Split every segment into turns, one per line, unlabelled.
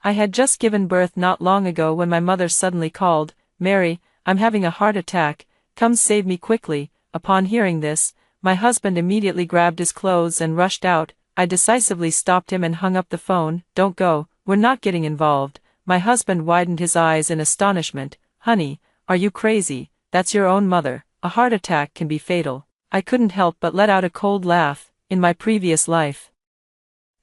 I had just given birth not long ago when my mother suddenly called, "Mary, I'm having a heart attack, come save me quickly." Upon hearing this, my husband immediately grabbed his clothes and rushed out. I decisively stopped him and hung up the phone. "Don't go, we're not getting involved." My husband widened his eyes in astonishment. "Honey, are you crazy? That's your own mother. A heart attack can be fatal." I couldn't help but let out a cold laugh. In my previous life,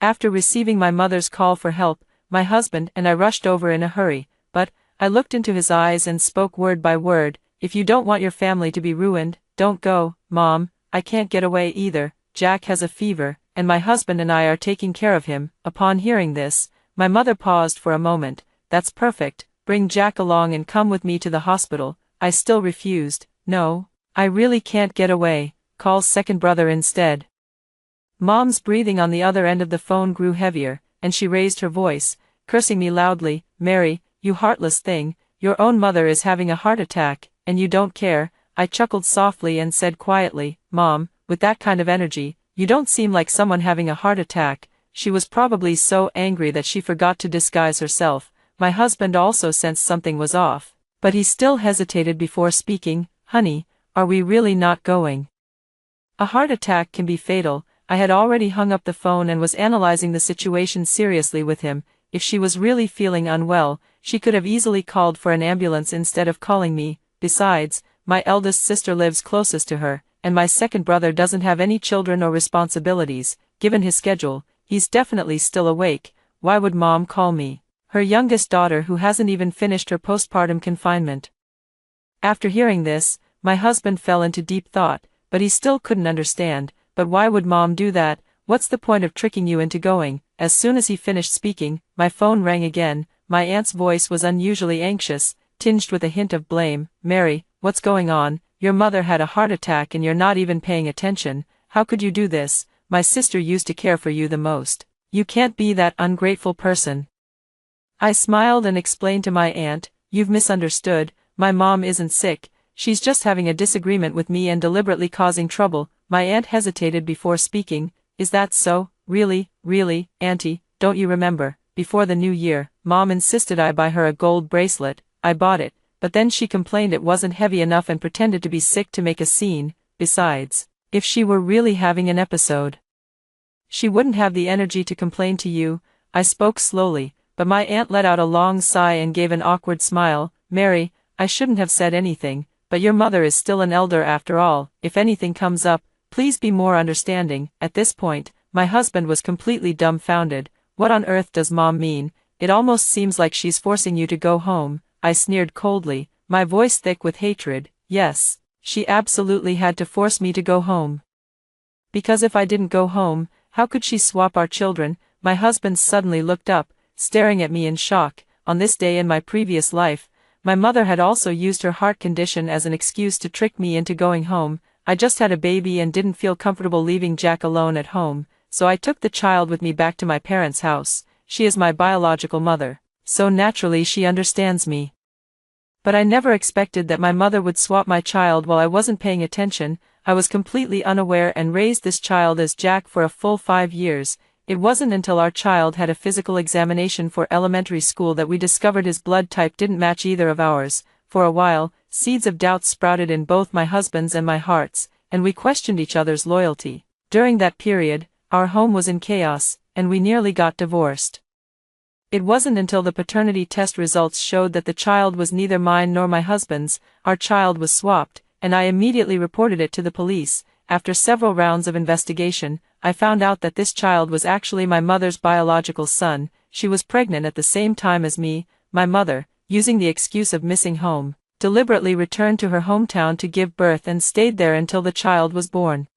after receiving my mother's call for help, my husband and I rushed over in a hurry, but I looked into his eyes and spoke word by word. "If you don't want your family to be ruined, don't go, Mom. I can't get away either. Jack has a fever, and my husband and I are taking care of him." Upon hearing this, my mother paused for a moment. "That's perfect, bring Jack along and come with me to the hospital." I still refused. "No, I really can't get away. Call second brother instead." Mom's breathing on the other end of the phone grew heavier, and she raised her voice, cursing me loudly. "Mary, you heartless thing, your own mother is having a heart attack, and you don't care." I chuckled softly and said quietly, "Mom, with that kind of energy, you don't seem like someone having a heart attack." She was probably so angry that she forgot to disguise herself. My husband also sensed something was off, but he still hesitated before speaking. "Honey, are we really not going? A heart attack can be fatal." I had already hung up the phone and was analyzing the situation seriously with him. If she was really feeling unwell, she could have easily called for an ambulance instead of calling me. Besides, my eldest sister lives closest to her, and my second brother doesn't have any children or responsibilities. Given his schedule, he's definitely still awake. Why would Mom call me, her youngest daughter who hasn't even finished her postpartum confinement? After hearing this, my husband fell into deep thought, but he still couldn't understand. "But why would Mom do that? What's the point of tricking you into going?" As soon as he finished speaking, my phone rang again. My aunt's voice was unusually anxious, tinged with a hint of blame. "Mary, what's going on? Your mother had a heart attack and you're not even paying attention. How could you do this? My sister used to care for you the most. You can't be that ungrateful person." I smiled and explained to my aunt, "You've misunderstood. My mom isn't sick. She's just having a disagreement with me and deliberately causing trouble." My aunt hesitated before speaking. "Is that so? Really, Auntie, don't you remember? Before the new year, Mom insisted I buy her a gold bracelet. I bought it, but then she complained it wasn't heavy enough and pretended to be sick to make a scene. Besides, if she were really having an episode, she wouldn't have the energy to complain to you." I spoke slowly, but my aunt let out a long sigh and gave an awkward smile. "Mary, I shouldn't have said anything, but your mother is still an elder after all. If anything comes up, please be more understanding." At this point, my husband was completely dumbfounded. "What on earth does Mom mean? It almost seems like she's forcing you to go home." I sneered coldly, my voice thick with hatred. "Yes, she absolutely had to force me to go home. Because if I didn't go home, how could she swap our children?" My husband suddenly looked up, staring at me in shock. On this day in my previous life, my mother had also used her heart condition as an excuse to trick me into going home. I just had a baby and didn't feel comfortable leaving Jack alone at home, so I took the child with me back to my parents' house. She is my biological mother, so naturally she understands me. But I never expected that my mother would swap my child while I wasn't paying attention. I was completely unaware and raised this child as Jack for a full 5 years. It wasn't until our child had a physical examination for elementary school that we discovered his blood type didn't match either of ours. For a while, seeds of doubt sprouted in both my husband's and my hearts, and we questioned each other's loyalty. During that period, our home was in chaos, and we nearly got divorced. It wasn't until the paternity test results showed that the child was neither mine nor my husband's. Our child was swapped, and I immediately reported it to the police. After several rounds of investigation, I found out that this child was actually my mother's biological son. She was pregnant at the same time as me. My mother, using the excuse of missing home, deliberately returned to her hometown to give birth and stayed there until the child was born.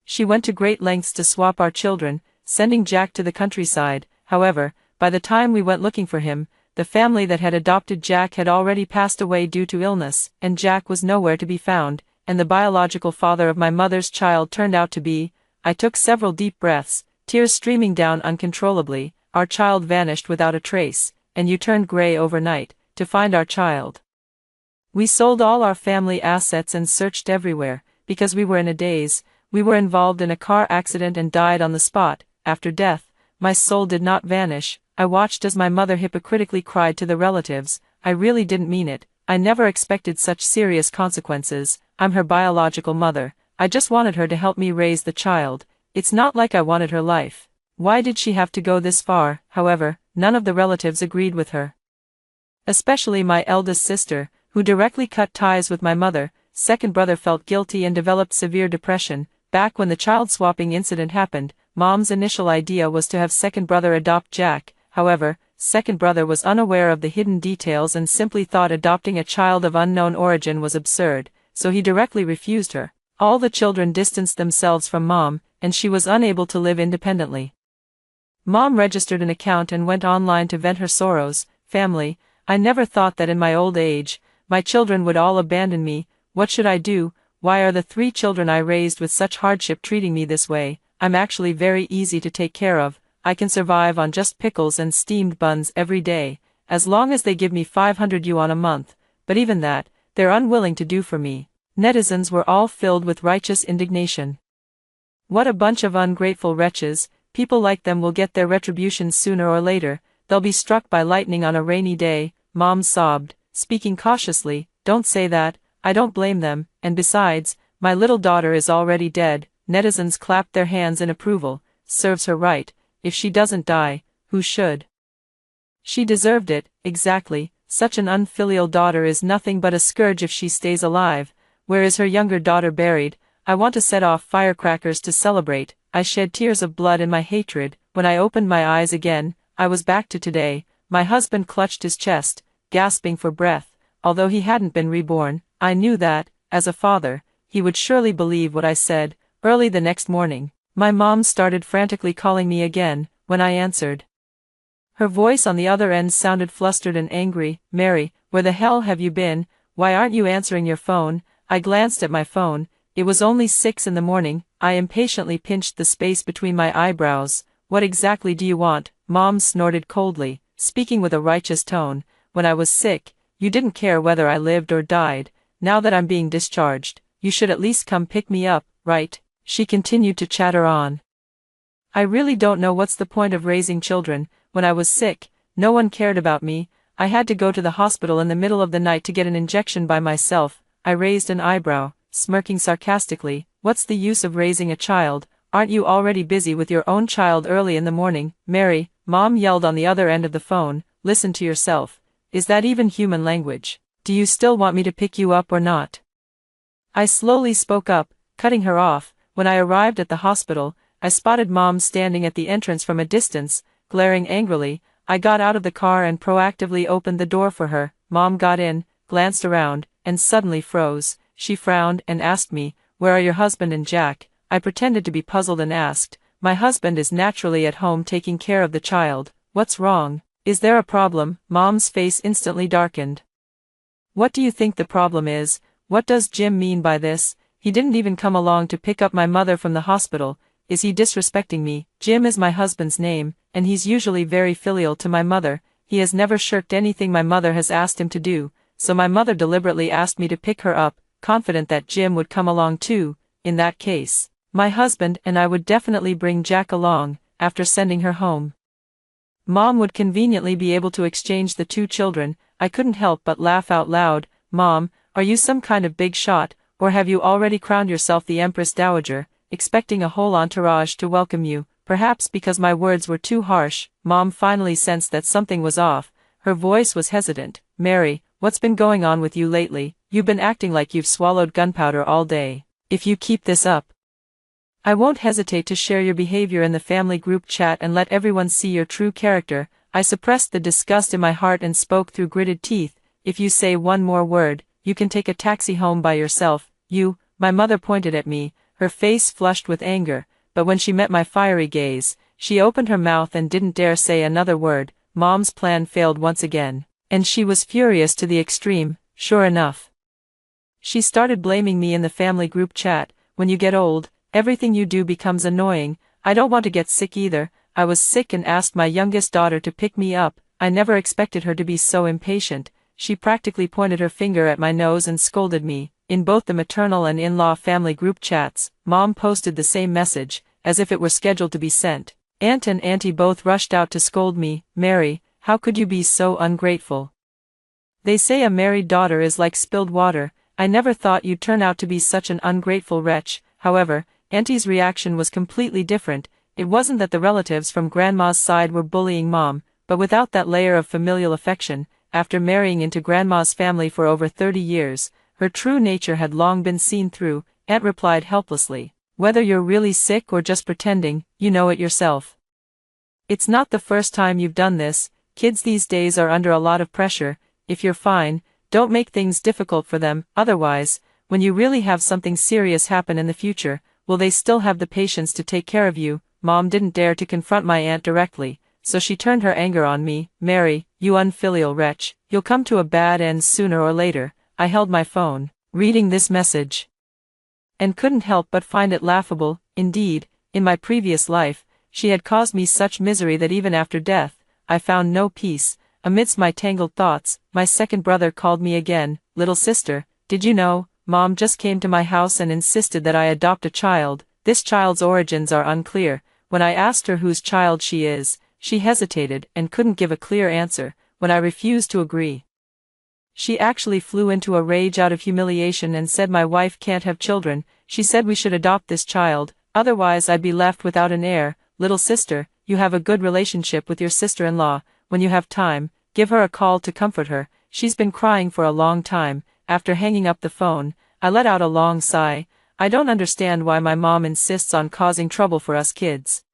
She went to great lengths to swap our children, sending Jack to the countryside. However, by the time we went looking for him, the family that had adopted Jack had already passed away due to illness, and Jack was nowhere to be found, and the biological father of my mother's child turned out to be. I took several deep breaths, tears streaming down uncontrollably. Our child vanished without a trace, and you turned gray overnight, to find our child. We sold all our family assets and searched everywhere, because we were in a daze. We were involved in a car accident and died on the spot. After death, my soul did not vanish. I watched as my mother hypocritically cried to the relatives, "I really didn't mean it. I never expected such serious consequences. I'm her biological mother. I just wanted her to help me raise the child. It's not like I wanted her life." Why did she have to go this far? However, none of the relatives agreed with her. Especially my eldest sister, who directly cut ties with my mother. Second brother felt guilty and developed severe depression. Back when the child swapping incident happened, Mom's initial idea was to have second brother adopt Jack. However, second brother was unaware of the hidden details and simply thought adopting a child of unknown origin was absurd, so he directly refused her. All the children distanced themselves from Mom, and she was unable to live independently. Mom registered an account and went online to vent her sorrows. "Family, I never thought that in my old age, my children would all abandon me. What should I do? Why are the 3 children I raised with such hardship treating me this way? I'm actually very easy to take care of. I can survive on just pickles and steamed buns every day, as long as they give me 500 yuan a month, but even that, they're unwilling to do for me." Netizens were all filled with righteous indignation. What a bunch of ungrateful wretches. People like them will get their retribution sooner or later. They'll be struck by lightning on a rainy day. Mom sobbed, speaking cautiously, "Don't say that, I don't blame them, and besides, my little daughter is already dead." Netizens clapped their hands in approval. "Serves her right. If she doesn't die, who should? She deserved it, exactly. Such an unfilial daughter is nothing but a scourge if she stays alive. Where is her younger daughter buried? I want to set off firecrackers to celebrate." I shed tears of blood in my hatred. When I opened my eyes again, I was back to today. My husband clutched his chest, gasping for breath. Although he hadn't been reborn, I knew that, as a father, he would surely believe what I said. Early the next morning, my mom started frantically calling me again. When I answered, her voice on the other end sounded flustered and angry. "Mary, where the hell have you been? Why aren't you answering your phone?" I glanced at my phone. It was only 6 in the morning. I impatiently pinched the space between my eyebrows. "What exactly do you want?" Mom snorted coldly, speaking with a righteous tone. "When I was sick, you didn't care whether I lived or died. Now that I'm being discharged, you should at least come pick me up, right?" She continued to chatter on. "I really don't know what's the point of raising children. When I was sick, no one cared about me. I had to go to the hospital in the middle of the night to get an injection by myself." I raised an eyebrow, smirking sarcastically. "What's the use of raising a child? Aren't you already busy with your own child early in the morning?" "Mary," Mom yelled on the other end of the phone, "listen to yourself. Is that even human language? Do you still want me to pick you up or not?" I slowly spoke up, cutting her off. When I arrived at the hospital, I spotted Mom standing at the entrance from a distance, glaring angrily. I got out of the car and proactively opened the door for her. Mom got in, glanced around, and suddenly froze. She frowned and asked me, "Where are your husband and Jack?" I pretended to be puzzled and asked, "My husband is naturally at home taking care of the child. What's wrong? Is there a problem?" Mom's face instantly darkened. "What do you think the problem is? What does Jim mean by this? He didn't even come along to pick up my mother from the hospital. Is he disrespecting me?" Jim is my husband's name, and he's usually very filial to my mother. He has never shirked anything my mother has asked him to do, so my mother deliberately asked me to pick her up, confident that Jim would come along too. In that case, my husband and I would definitely bring Jack along, after sending her home. Mom would conveniently be able to exchange the 2 children. I couldn't help but laugh out loud. "Mom, are you some kind of big shot, or have you already crowned yourself the Empress Dowager, expecting a whole entourage to welcome you?" Perhaps because my words were too harsh, Mom finally sensed that something was off. Her voice was hesitant. "Mary, what's been going on with you lately? You've been acting like you've swallowed gunpowder all day. If you keep this up, I won't hesitate to share your behavior in the family group chat and let everyone see your true character." I suppressed the disgust in my heart and spoke through gritted teeth. "If you say one more word, you can take a taxi home by yourself." "You," my mother pointed at me, her face flushed with anger, but when she met my fiery gaze, she opened her mouth and didn't dare say another word. Mom's plan failed once again, and she was furious to the extreme. Sure enough, she started blaming me in the family group chat. "When you get old, everything you do becomes annoying. I don't want to get sick either." I was sick and asked my youngest daughter to pick me up. I never expected her to be so impatient. She practically pointed her finger at my nose and scolded me. In both the maternal and in-law family group chats, Mom posted the same message, as if it were scheduled to be sent. Aunt and auntie both rushed out to scold me. Mary, how could you be so ungrateful? They say a married daughter is like spilled water. I never thought you'd turn out to be such an ungrateful wretch. However, Auntie's reaction was completely different. It wasn't that the relatives from Grandma's side were bullying Mom, but without that layer of familial affection, after marrying into Grandma's family for over 30 years, her true nature had long been seen through. Aunt replied helplessly, "Whether you're really sick or just pretending, you know it yourself. It's not the first time you've done this. Kids these days are under a lot of pressure. If you're fine, don't make things difficult for them. Otherwise, when you really have something serious happen in the future, will they still have the patience to take care of you?" Mom didn't dare to confront my aunt directly, so she turned her anger on me. "Mary, you unfilial wretch, you'll come to a bad end sooner or later." I held my phone, reading this message, and couldn't help but find it laughable. Indeed, in my previous life, she had caused me such misery that even after death, I found no peace. Amidst my tangled thoughts, my second brother called me again. "Little sister, did you know, Mom just came to my house and insisted that I adopt a child. This child's origins are unclear. When I asked her whose child she is, she hesitated and couldn't give a clear answer. When I refused to agree, she actually flew into a rage out of humiliation and said my wife can't have children. She said we should adopt this child, otherwise I'd be left without an heir. Little sister, you have a good relationship with your sister-in-law. When you have time, give her a call to comfort her. She's been crying for a long time." After hanging up the phone, I let out a long sigh. I don't understand why my mom insists on causing trouble for us kids.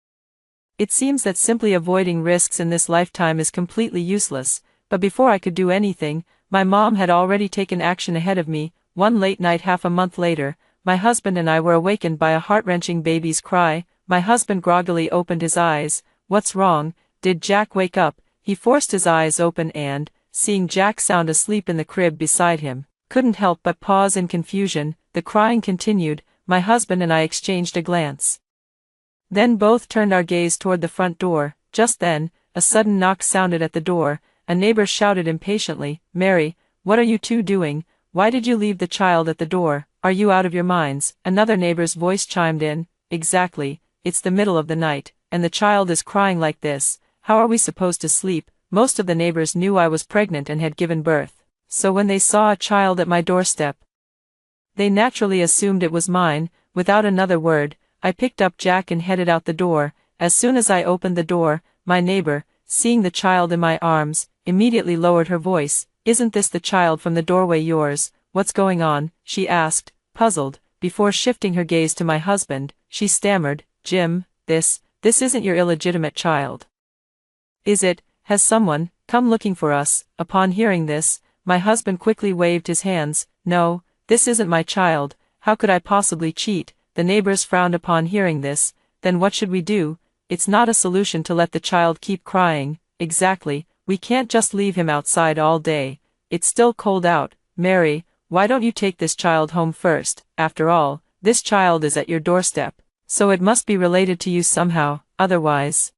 It seems that simply avoiding risks in this lifetime is completely useless, but before I could do anything, my mom had already taken action ahead of me. One late night half a month later, my husband and I were awakened by a heart-wrenching baby's cry. My husband groggily opened his eyes. "What's wrong? Did Jack wake up?" He forced his eyes open and, seeing Jack sound asleep in the crib beside him, couldn't help but pause in confusion. The crying continued. My husband and I exchanged a glance, then both turned our gaze toward the front door. Just then, a sudden knock sounded at the door. A neighbor shouted impatiently, "Mary, what are you two doing? Why did you leave the child at the door? Are you out of your minds?" Another neighbor's voice chimed in, "Exactly, it's the middle of the night, and the child is crying like this. How are we supposed to sleep?" Most of the neighbors knew I was pregnant and had given birth, so when they saw a child at my doorstep, they naturally assumed it was mine. Without another word, I picked up Jack and headed out the door. As soon as I opened the door, my neighbor, seeing the child in my arms, immediately lowered her voice. "Isn't this the child from the doorway yours? What's going on?" she asked, puzzled. Before shifting her gaze to my husband, she stammered, "Jim, this isn't your illegitimate child, is it? Has someone come looking for us?" Upon hearing this, my husband quickly waved his hands. "No, this isn't my child. How could I possibly cheat?" The neighbors frowned upon hearing this. "Then what should we do?" "It's not a solution to let the child keep crying." "Exactly, we can't just leave him outside all day. It's still cold out. Mary, why don't you take this child home first? After all, this child is at your doorstep, so it must be related to you somehow. Otherwise,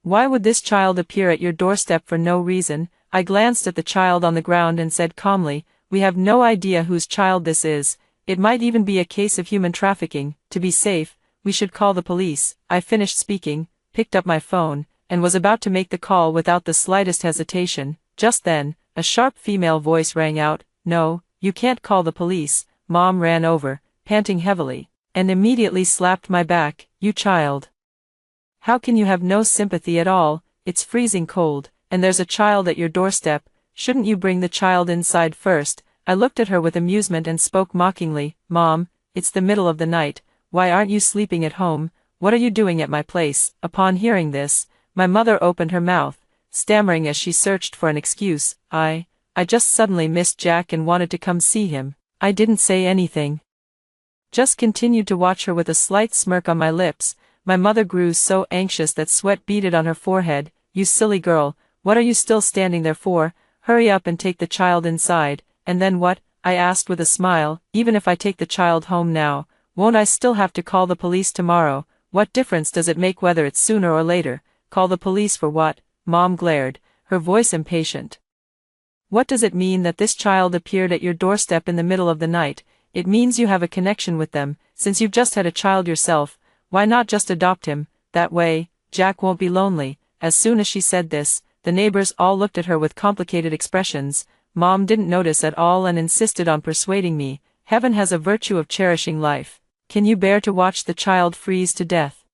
why would this child appear at your doorstep for no reason?" I glanced at the child on the ground and said calmly, "We have no idea whose child this is. It might even be a case of human trafficking. To be safe, we should call the police." I finished speaking, picked up my phone, and was about to make the call without the slightest hesitation. Just then, a sharp female voice rang out, "No, you can't call the police." Mom ran over, panting heavily, and immediately slapped my back. "You child! How can you have no sympathy at all? It's freezing cold, and there's a child at your doorstep. Shouldn't you bring the child inside first?" I looked at her with amusement and spoke mockingly, "Mom, it's the middle of the night. Why aren't you sleeping at home? What are you doing at my place?" Upon hearing this, my mother opened her mouth, stammering as she searched for an excuse. I just suddenly missed Jack and wanted to come see him." I didn't say anything, just continued to watch her with a slight smirk on my lips. My mother grew so anxious that sweat beaded on her forehead. "You silly girl, what are you still standing there for? Hurry up and take the child inside." "And then what?" I asked with a smile. "Even if I take the child home now, won't I still have to call the police tomorrow? What difference does it make whether it's sooner or later?" "Call the police for what?" Mom glared, her voice impatient. "What does it mean that this child appeared at your doorstep in the middle of the night? It means you have a connection with them. Since you've just had a child yourself, why not just adopt him? That way, Jack won't be lonely." As soon as she said this, the neighbors all looked at her with complicated expressions. Mom didn't notice at all and insisted on persuading me, "Heaven has a virtue of cherishing life. Can you bear to watch the child freeze to death?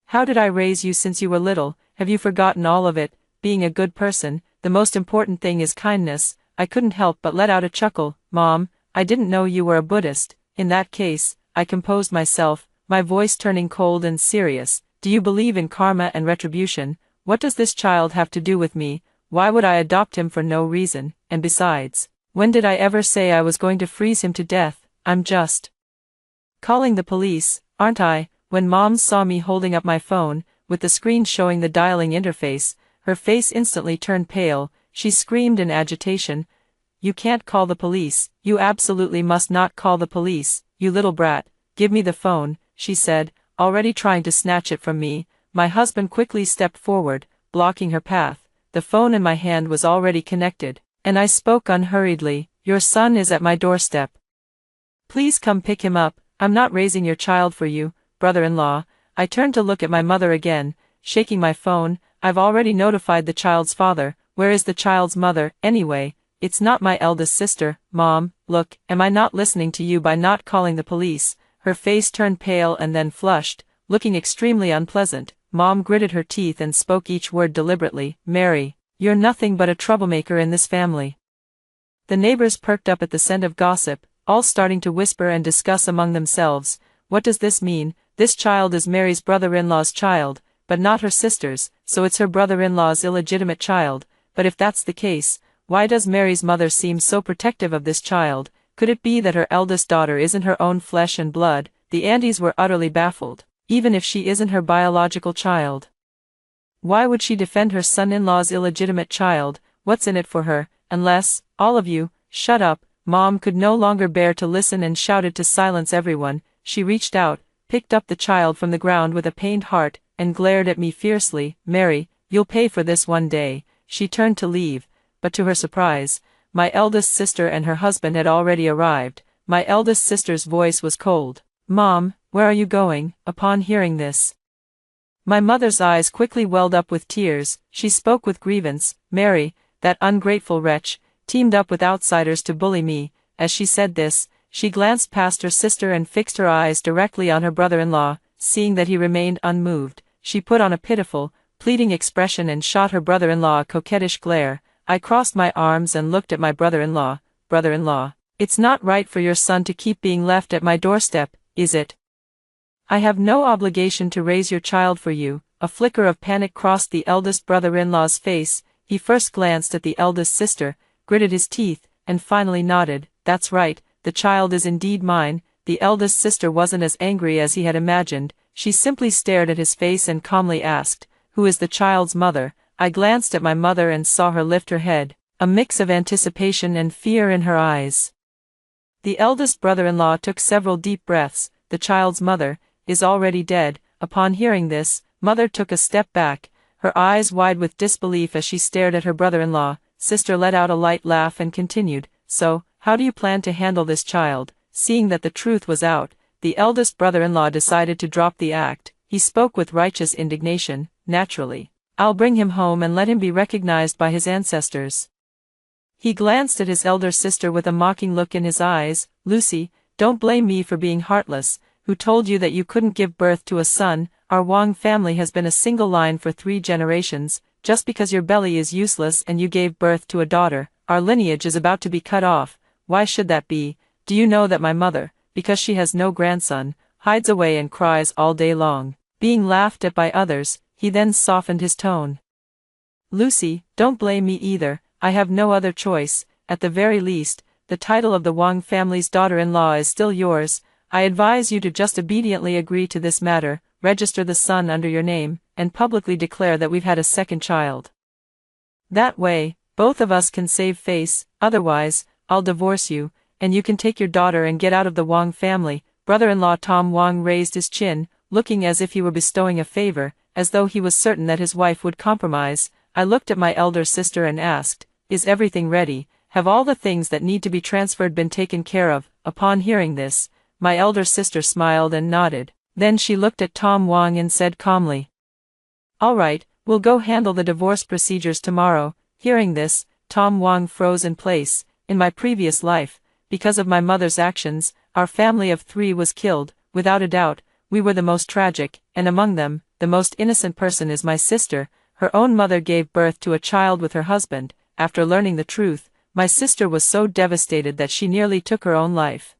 How did I raise you since you were little? Have you forgotten all of it? Being a good person, the most important thing is kindness." I couldn't help but let out a chuckle. "Mom, I didn't know you were a Buddhist." "In that case," I composed myself, my voice turning cold and serious, "do you believe in karma and retribution? What does this child have to do with me? Why would I adopt him for no reason? And besides, when did I ever say I was going to freeze him to death? I'm just calling the police, aren't I?" When Mom saw me holding up my phone, with the screen showing the dialing interface, her face instantly turned pale. She screamed in agitation, "You can't call the police. You absolutely must not call the police, you little brat. Give me the phone," she said, already trying to snatch it from me. My husband quickly stepped forward, blocking her path. The phone in my hand was already connected, and I spoke unhurriedly. "Your son is at my doorstep. Please come pick him up. I'm not raising your child for you, brother-in-law." I turned to look at my mother again, shaking my phone. "I've already notified the child's father." "Where is the child's mother, anyway?" "It's not my eldest sister." "Mom, look, am I not listening to you by not calling the police?" Her face turned pale and then flushed, looking extremely unpleasant. Mom gritted her teeth and spoke each word deliberately. "Mary, you're nothing but a troublemaker in this family." The neighbors perked up at the scent of gossip, all starting to whisper and discuss among themselves. "What does this mean? This child is Mary's brother-in-law's child, but not her sister's, so it's her brother-in-law's illegitimate child. But if that's the case, why does Mary's mother seem so protective of this child? Could it be that her eldest daughter isn't her own flesh and blood?" The aunties were utterly baffled. "Even if she isn't her biological child, why would she defend her son-in-law's illegitimate child? What's in it for her? Unless, all of you, shut up." Mom could no longer bear to listen and shouted to silence everyone. She reached out, picked up the child from the ground with a pained heart, and glared at me fiercely. "Mary, you'll pay for this one day." She turned to leave, but to her surprise, my eldest sister and her husband had already arrived. My eldest sister's voice was cold. "Mom, where are you going?" Upon hearing this, my mother's eyes quickly welled up with tears. She spoke with grievance. "Mary, that ungrateful wretch, teamed up with outsiders to bully me." As she said this, she glanced past her sister and fixed her eyes directly on her brother-in-law. Seeing that he remained unmoved, she put on a pitiful, pleading expression and shot her brother-in-law a coquettish glare. I crossed my arms and looked at my brother-in-law. "Brother-in-law, it's not right for your son to keep being left at my doorstep, is it? I have no obligation to raise your child for you." A flicker of panic crossed the eldest brother-in-law's face. He first glanced at the eldest sister, gritted his teeth, and finally nodded. "That's right, the child is indeed mine." The eldest sister wasn't as angry as he had imagined. She simply stared at his face and calmly asked, "Who is the child's mother?" I glanced at my mother and saw her lift her head, a mix of anticipation and fear in her eyes. The eldest brother-in-law took several deep breaths. "The child's mother is already dead." Upon hearing this, mother took a step back, her eyes wide with disbelief as she stared at her brother-in-law. Sister let out a light laugh and continued, "So, how do you plan to handle this child?" Seeing that the truth was out, the eldest brother-in-law decided to drop the act. He spoke with righteous indignation. "Naturally, I'll bring him home and let him be recognized by his ancestors." He glanced at his elder sister with a mocking look in his eyes. "Lucy, don't blame me for being heartless. Who told you that you couldn't give birth to a son? Our Wang family has been a single line for 3 generations. Just because your belly is useless and you gave birth to a daughter, our lineage is about to be cut off. Why should that be? Do you know that my mother, because she has no grandson, hides away and cries all day long, being laughed at by others?" He then softened his tone. "Lucy, don't blame me either. I have no other choice. At the very least, the title of the Wang family's daughter-in-law is still yours. I advise you to just obediently agree to this matter, register the son under your name, and publicly declare that we've had a second child. That way, both of us can save face. Otherwise, I'll divorce you, and you can take your daughter and get out of the Wang family." Brother-in-law Tom Wang raised his chin, looking as if he were bestowing a favor, as though he was certain that his wife would compromise. I looked at my elder sister and asked, "Is everything ready? Have all the things that need to be transferred been taken care of?" Upon hearing this, my elder sister smiled and nodded. Then she looked at Tom Wang and said calmly, Alright, we'll go handle the divorce procedures tomorrow. Hearing this, Tom Wong froze in place. In my previous life, because of my mother's actions, our family of 3 was killed. Without a doubt, we were the most tragic, and among them, the most innocent person is my sister. Her own mother gave birth to a child with her husband. After learning the truth, my sister was so devastated that she nearly took her own life.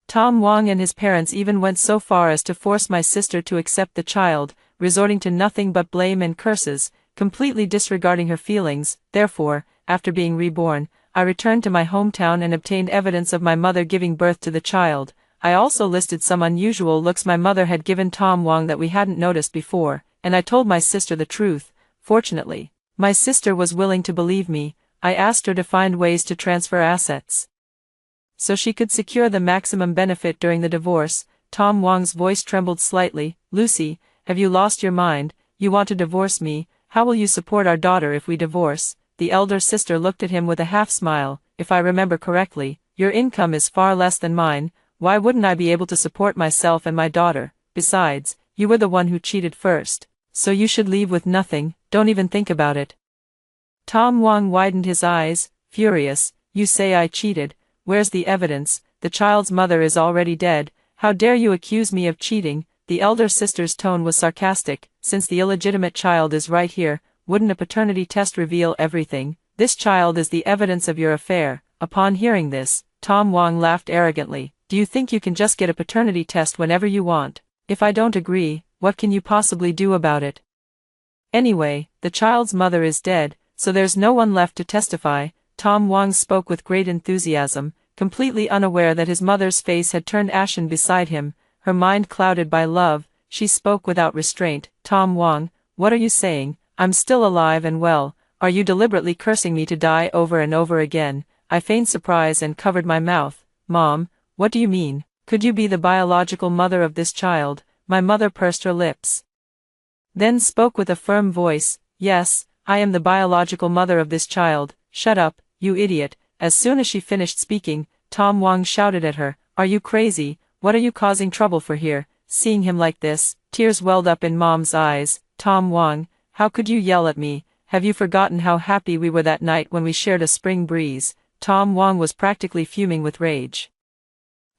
Tom Wong and his parents even went so far as to force my sister to accept the child, resorting to nothing but blame and curses, completely disregarding her feelings. Therefore, after being reborn, I returned to my hometown and obtained evidence of my mother giving birth to the child. I also listed some unusual looks my mother had given Tom Wong that we hadn't noticed before, and I told my sister the truth. Fortunately, my sister was willing to believe me. I asked her to find ways to transfer assets so she could secure the maximum benefit during the divorce. Tom Wong's voice trembled slightly. Lucy, have you lost your mind? You want to divorce me? How will you support our daughter if we divorce? The elder sister looked at him with a half-smile. If I remember correctly, your income is far less than mine. Why wouldn't I be able to support myself and my daughter? Besides, you were the one who cheated first, so you should leave with nothing. Don't even think about it. Tom Wong widened his eyes, furious. You say I cheated. Where's the evidence? The child's mother is already dead. How dare you accuse me of cheating? The elder sister's tone was sarcastic. Since the illegitimate child is right here, wouldn't a paternity test reveal everything? This child is the evidence of your affair. Upon hearing this, Tom Wong laughed arrogantly. Do you think you can just get a paternity test whenever you want? If I don't agree, what can you possibly do about it? Anyway, the child's mother is dead, so there's no one left to testify. Tom Wong spoke with great enthusiasm, completely unaware that his mother's face had turned ashen beside him, her mind clouded by love. She spoke without restraint. Tom Wong, what are you saying? I'm still alive and well. Are you deliberately cursing me to die over and over again? I feigned surprise and covered my mouth. Mom, what do you mean? Could you be the biological mother of this child? My mother pursed her lips, then spoke with a firm voice. Yes, I am the biological mother of this child. Shut up, you idiot. As soon as she finished speaking, Tom Wong shouted at her. Are you crazy? What are you causing trouble for here? Seeing him like this, tears welled up in Mom's eyes. Tom Wong, how could you yell at me? Have you forgotten how happy we were that night when we shared a spring breeze? Tom Wong was practically fuming with rage.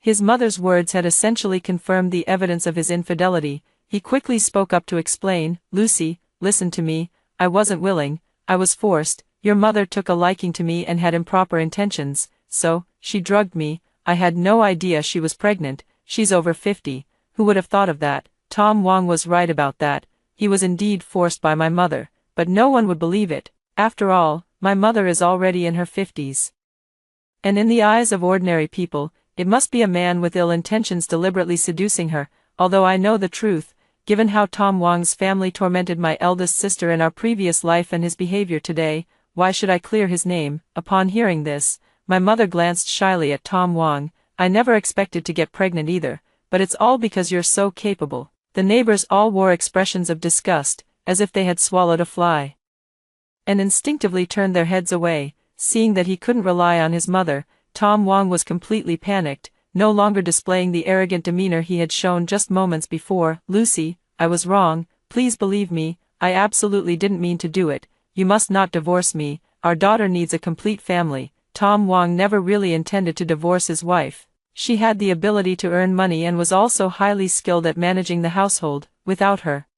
His mother's words had essentially confirmed the evidence of his infidelity. He quickly spoke up to explain. Lucy, listen to me. I wasn't willing. I was forced. Your mother took a liking to me and had improper intentions, so, she drugged me. I had no idea she was pregnant. She's over 50. Who would have thought of that? Tom Wong was right about that. He was indeed forced by my mother, but no one would believe it. After all, my mother is already in her 50s. And in the eyes of ordinary people, it must be a man with ill intentions deliberately seducing her. Although I know the truth, given how Tom Wong's family tormented my eldest sister in our previous life and his behavior today, why should I clear his name? Upon hearing this, my mother glanced shyly at Tom Wong. I never expected to get pregnant either, but it's all because you're so capable. The neighbors all wore expressions of disgust, as if they had swallowed a fly, and instinctively turned their heads away. Seeing that he couldn't rely on his mother, Tom Wong was completely panicked, no longer displaying the arrogant demeanor he had shown just moments before. Lucy, I was wrong. Please believe me. I absolutely didn't mean to do it. You must not divorce me. Our daughter needs a complete family. Tom Wong never really intended to divorce his wife. She had the ability to earn money and was also highly skilled at managing the household. Without her,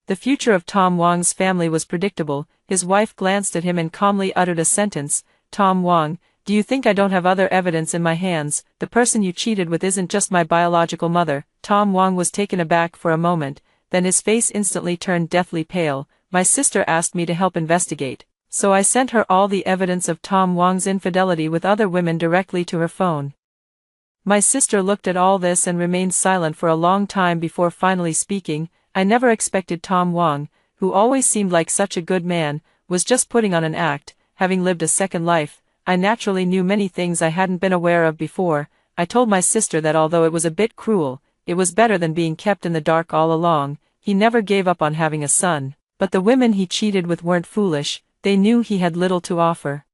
the future of Tom Wong's family was predictable. His wife glanced at him and calmly uttered a sentence. Tom Wong, do you think I don't have other evidence in my hands? The person you cheated with isn't just my biological mother. Tom Wong was taken aback for a moment, then his face instantly turned deathly pale. My sister asked me to help investigate, so I sent her all the evidence of Tom Wong's infidelity with other women directly to her phone. My sister looked at all this and remained silent for a long time before finally speaking. I never expected Tom Wong, who always seemed like such a good man, was just putting on an act. Having lived a second life, I naturally knew many things I hadn't been aware of before. I told my sister that although it was a bit cruel, it was better than being kept in the dark all along. He never gave up on having a son, but the women he cheated with weren't foolish. They knew he had little to offer,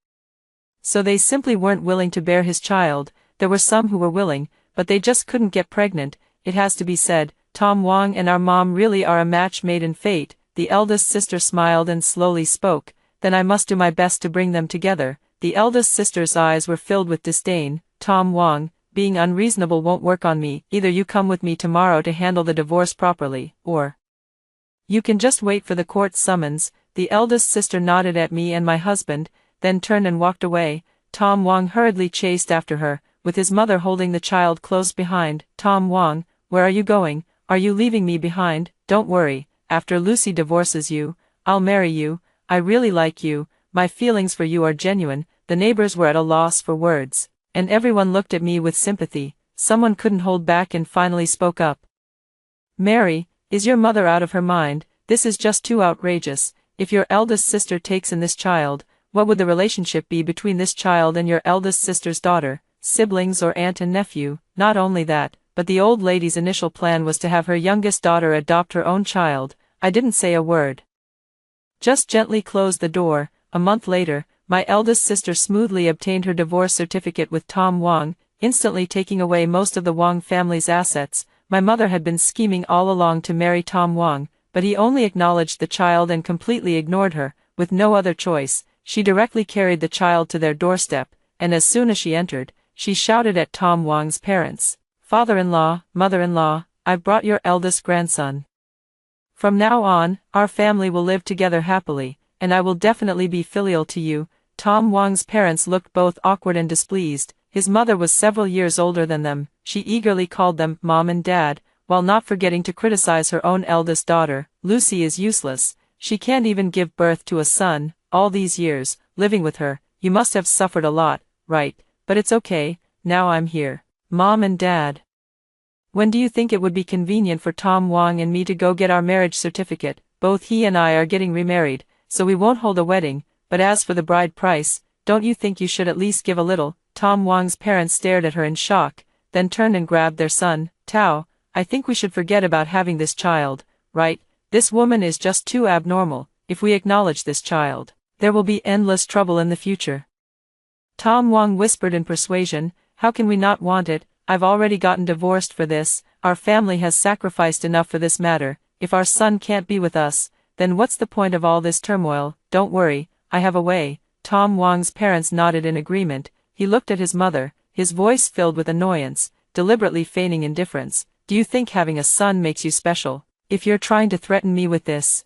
so they simply weren't willing to bear his child. There were some who were willing, but they just couldn't get pregnant. It has to be said, Tom Wong and our mom really are a match made in fate. The eldest sister smiled and slowly spoke, then I must do my best to bring them together. The eldest sister's eyes were filled with disdain. Tom Wong, being unreasonable won't work on me. Either you come with me tomorrow to handle the divorce properly, or you can just wait for the court summons. The eldest sister nodded at me and my husband, then turned and walked away. Tom Wong hurriedly chased after her, with his mother holding the child close behind. Tom Wong, where are you going? Are you leaving me behind? Don't worry, after Lucy divorces you, I'll marry you. I really like you, my feelings for you are genuine. The neighbors were at a loss for words, and everyone looked at me with sympathy. Someone couldn't hold back and finally spoke up. Mary, is your mother out of her mind? This is just too outrageous. If your eldest sister takes in this child, what would the relationship be between this child and your eldest sister's daughter, siblings or aunt and nephew? Not only that, but the old lady's initial plan was to have her youngest daughter adopt her own child. I didn't say a word. Just gently closed the door. A month later, my eldest sister smoothly obtained her divorce certificate with Tom Wong, instantly taking away most of the Wong family's assets. My mother had been scheming all along to marry Tom Wong, but he only acknowledged the child and completely ignored her. With no other choice, she directly carried the child to their doorstep, and as soon as she entered, she shouted at Tom Wong's parents, "Father-in-law, mother-in-law, I've brought your eldest grandson. From now on, our family will live together happily, and I will definitely be filial to you." Tom Wong's parents looked both awkward and displeased. His mother was several years older than them. She eagerly called them Mom and Dad, while not forgetting to criticize her own eldest daughter. "Lucy is useless. She can't even give birth to a son. All these years, living with her, you must have suffered a lot, right? But it's okay, now I'm here." Mom and Dad. When do you think it would be convenient for Tom Wong and me to go get our marriage certificate? Both he and I are getting remarried, so we won't hold a wedding, but as for the bride price, don't you think you should at least give a little? Tom Wong's parents stared at her in shock, then turned and grabbed their son. "Tao, I think we should forget about having this child, right? This woman is just too abnormal. If we acknowledge this child, there will be endless trouble in the future." Tom Wong whispered in persuasion, "How can we not want it? I've already gotten divorced for this. Our family has sacrificed enough for this matter. If our son can't be with us, then what's the point of all this turmoil? Don't worry, I have a way." Tom Wong's parents nodded in agreement. He looked at his mother, his voice filled with annoyance, deliberately feigning indifference. "Do you think having a son makes you special? If you're trying to threaten me with this,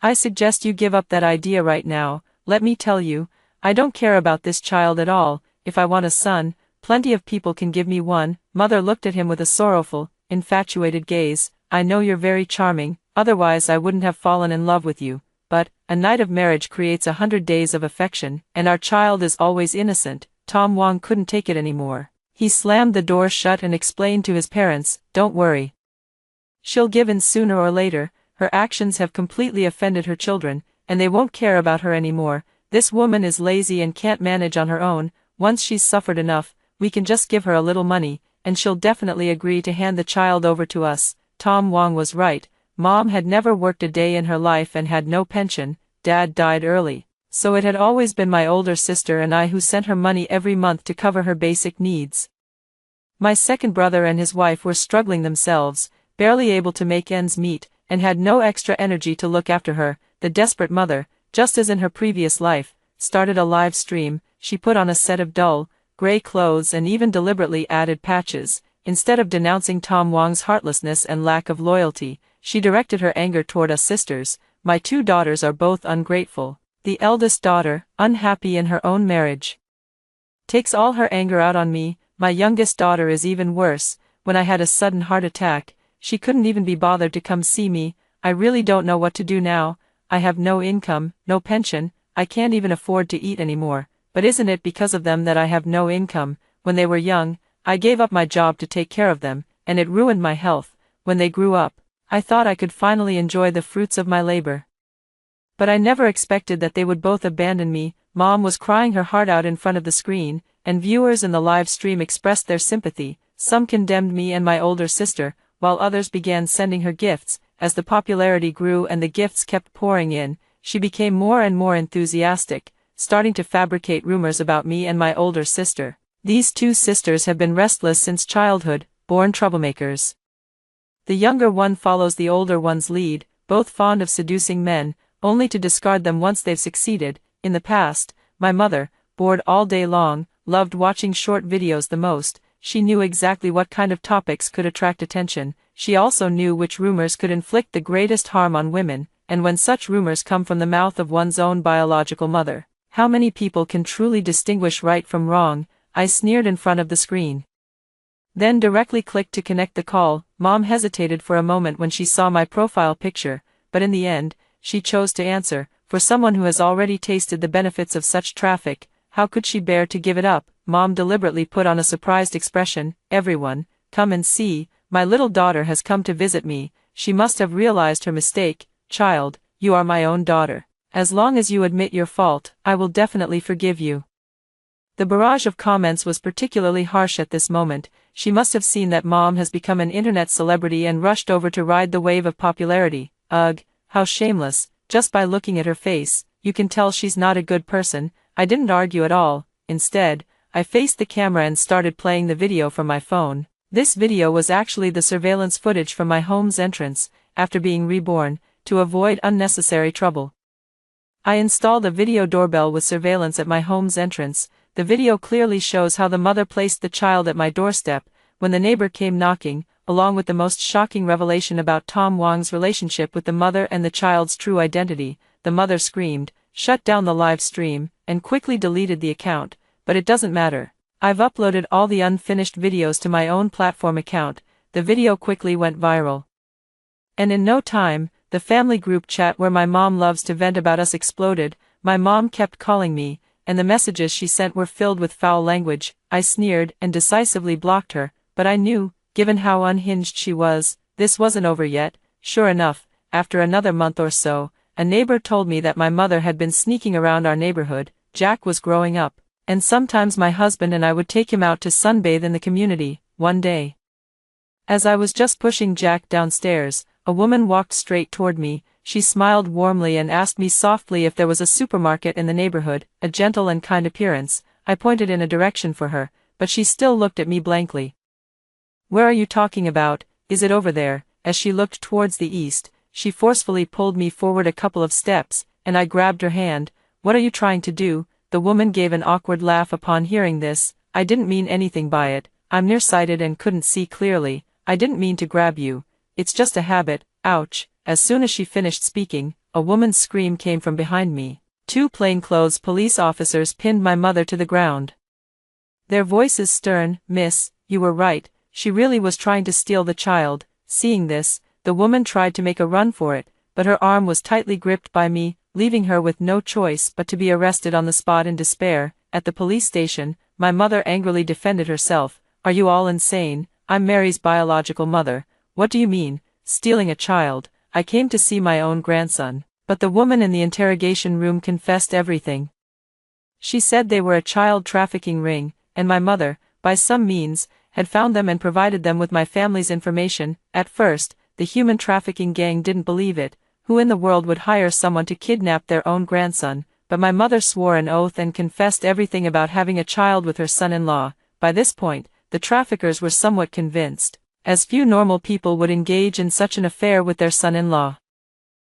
I suggest you give up that idea right now. Let me tell you, I don't care about this child at all. If I want a son, plenty of people can give me one." Mother looked at him with a sorrowful, infatuated gaze. "I know you're very charming, otherwise I wouldn't have fallen in love with you. But, a night of marriage creates 100 days of affection, and our child is always innocent." Tom Wong couldn't take it anymore. He slammed the door shut and explained to his parents, "Don't worry. She'll give in sooner or later. Her actions have completely offended her children, and they won't care about her anymore. This woman is lazy and can't manage on her own. Once she's suffered enough, we can just give her a little money, and she'll definitely agree to hand the child over to us." Tom Wong was right. Mom had never worked a day in her life and had no pension. Dad died early, so it had always been my older sister and I who sent her money every month to cover her basic needs. My second brother and his wife were struggling themselves, barely able to make ends meet, and had no extra energy to look after her. The desperate mother, just as in her previous life, started a live stream. She put on a set of dull, gray clothes and even deliberately added patches. Instead of denouncing Tom Wong's heartlessness and lack of loyalty, she directed her anger toward us sisters. "My two daughters are both ungrateful. The eldest daughter, unhappy in her own marriage, takes all her anger out on me. My youngest daughter is even worse. When I had a sudden heart attack, she couldn't even be bothered to come see me. I really don't know what to do now. I have no income, no pension, I can't even afford to eat anymore. But isn't it because of them that I have no income? When they were young, I gave up my job to take care of them, and it ruined my health. When they grew up, I thought I could finally enjoy the fruits of my labor. But I never expected that they would both abandon me." Mom was crying her heart out in front of the screen, and viewers in the live stream expressed their sympathy. Some condemned me and my older sister, while others began sending her gifts. As the popularity grew and the gifts kept pouring in, she became more and more enthusiastic, starting to fabricate rumors about me and my older sister. These two sisters have been restless since childhood, born troublemakers. The younger one follows the older one's lead, both fond of seducing men, only to discard them once they've succeeded. In the past, my mother, bored all day long, loved watching short videos the most. She knew exactly what kind of topics could attract attention. She also knew which rumors could inflict the greatest harm on women, and when such rumors come from the mouth of one's own biological mother, how many people can truly distinguish right from wrong? I sneered in front of the screen. Then directly clicked to connect the call. Mom hesitated for a moment when she saw my profile picture, but in the end, she chose to answer. For someone who has already tasted the benefits of such traffic, how could she bear to give it up? Mom deliberately put on a surprised expression. Everyone, come and see, my little daughter has come to visit me. She must have realized her mistake. Child, you are my own daughter. As long as you admit your fault, I will definitely forgive you. The barrage of comments was particularly harsh at this moment. She must have seen that Mom has become an internet celebrity and rushed over to ride the wave of popularity. Ugh, how shameless. Just by looking at her face, you can tell she's not a good person. I didn't argue at all. Instead, I faced the camera and started playing the video from my phone. This video was actually the surveillance footage from my home's entrance, after being reborn, to avoid unnecessary trouble. I installed a video doorbell with surveillance at my home's entrance. The video clearly shows how the mother placed the child at my doorstep, when the neighbor came knocking, along with the most shocking revelation about Tom Wong's relationship with the mother and the child's true identity. The mother screamed, shut down the live stream, and quickly deleted the account, but it doesn't matter. I've uploaded all the unfinished videos to my own platform account. The video quickly went viral. And in no time, the family group chat where my mom loves to vent about us exploded. My mom kept calling me, and the messages she sent were filled with foul language. I sneered and decisively blocked her, but I knew, given how unhinged she was, this wasn't over yet. Sure enough, after another month or so, a neighbor told me that my mother had been sneaking around our neighborhood. Jack was growing up, and sometimes my husband and I would take him out to sunbathe in the community. One day, as I was just pushing Jack downstairs, a woman walked straight toward me. She smiled warmly and asked me softly if there was a supermarket in the neighborhood. A gentle and kind appearance. I pointed in a direction for her, but she still looked at me blankly. Where are you talking about? Is it over there? As she looked towards the east, she forcefully pulled me forward a couple of steps, and I grabbed her hand. What are you trying to do? The woman gave an awkward laugh upon hearing this. I didn't mean anything by it. I'm nearsighted and couldn't see clearly. I didn't mean to grab you. It's just a habit. Ouch. As soon as she finished speaking, a woman's scream came from behind me. Two plainclothes police officers pinned my mother to the ground. Their voices stern. Miss, you were right. She really was trying to steal the child. Seeing this, the woman tried to make a run for it, but her arm was tightly gripped by me, leaving her with no choice but to be arrested on the spot in despair. At the police station, my mother angrily defended herself. Are you all insane? I'm Mary's biological mother. What do you mean, stealing a child? I came to see my own grandson. But the woman in the interrogation room confessed everything. She said they were a child trafficking ring, and my mother, by some means, had found them and provided them with my family's information. At first, the human trafficking gang didn't believe it. Who in the world would hire someone to kidnap their own grandson? But my mother swore an oath and confessed everything about having a child with her son-in-law. By this point, the traffickers were somewhat convinced, as few normal people would engage in such an affair with their son-in-law.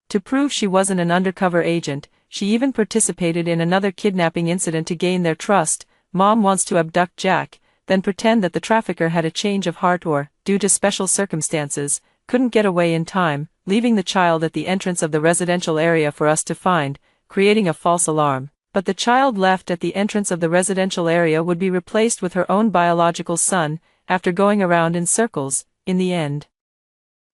To prove she wasn't an undercover agent, she even participated in another kidnapping incident to gain their trust. Mom wants to abduct Jack, then pretend that the trafficker had a change of heart or, due to special circumstances, couldn't get away in time, leaving the child at the entrance of the residential area for us to find, creating a false alarm. But the child left at the entrance of the residential area would be replaced with her own biological son, after going around in circles. In the end,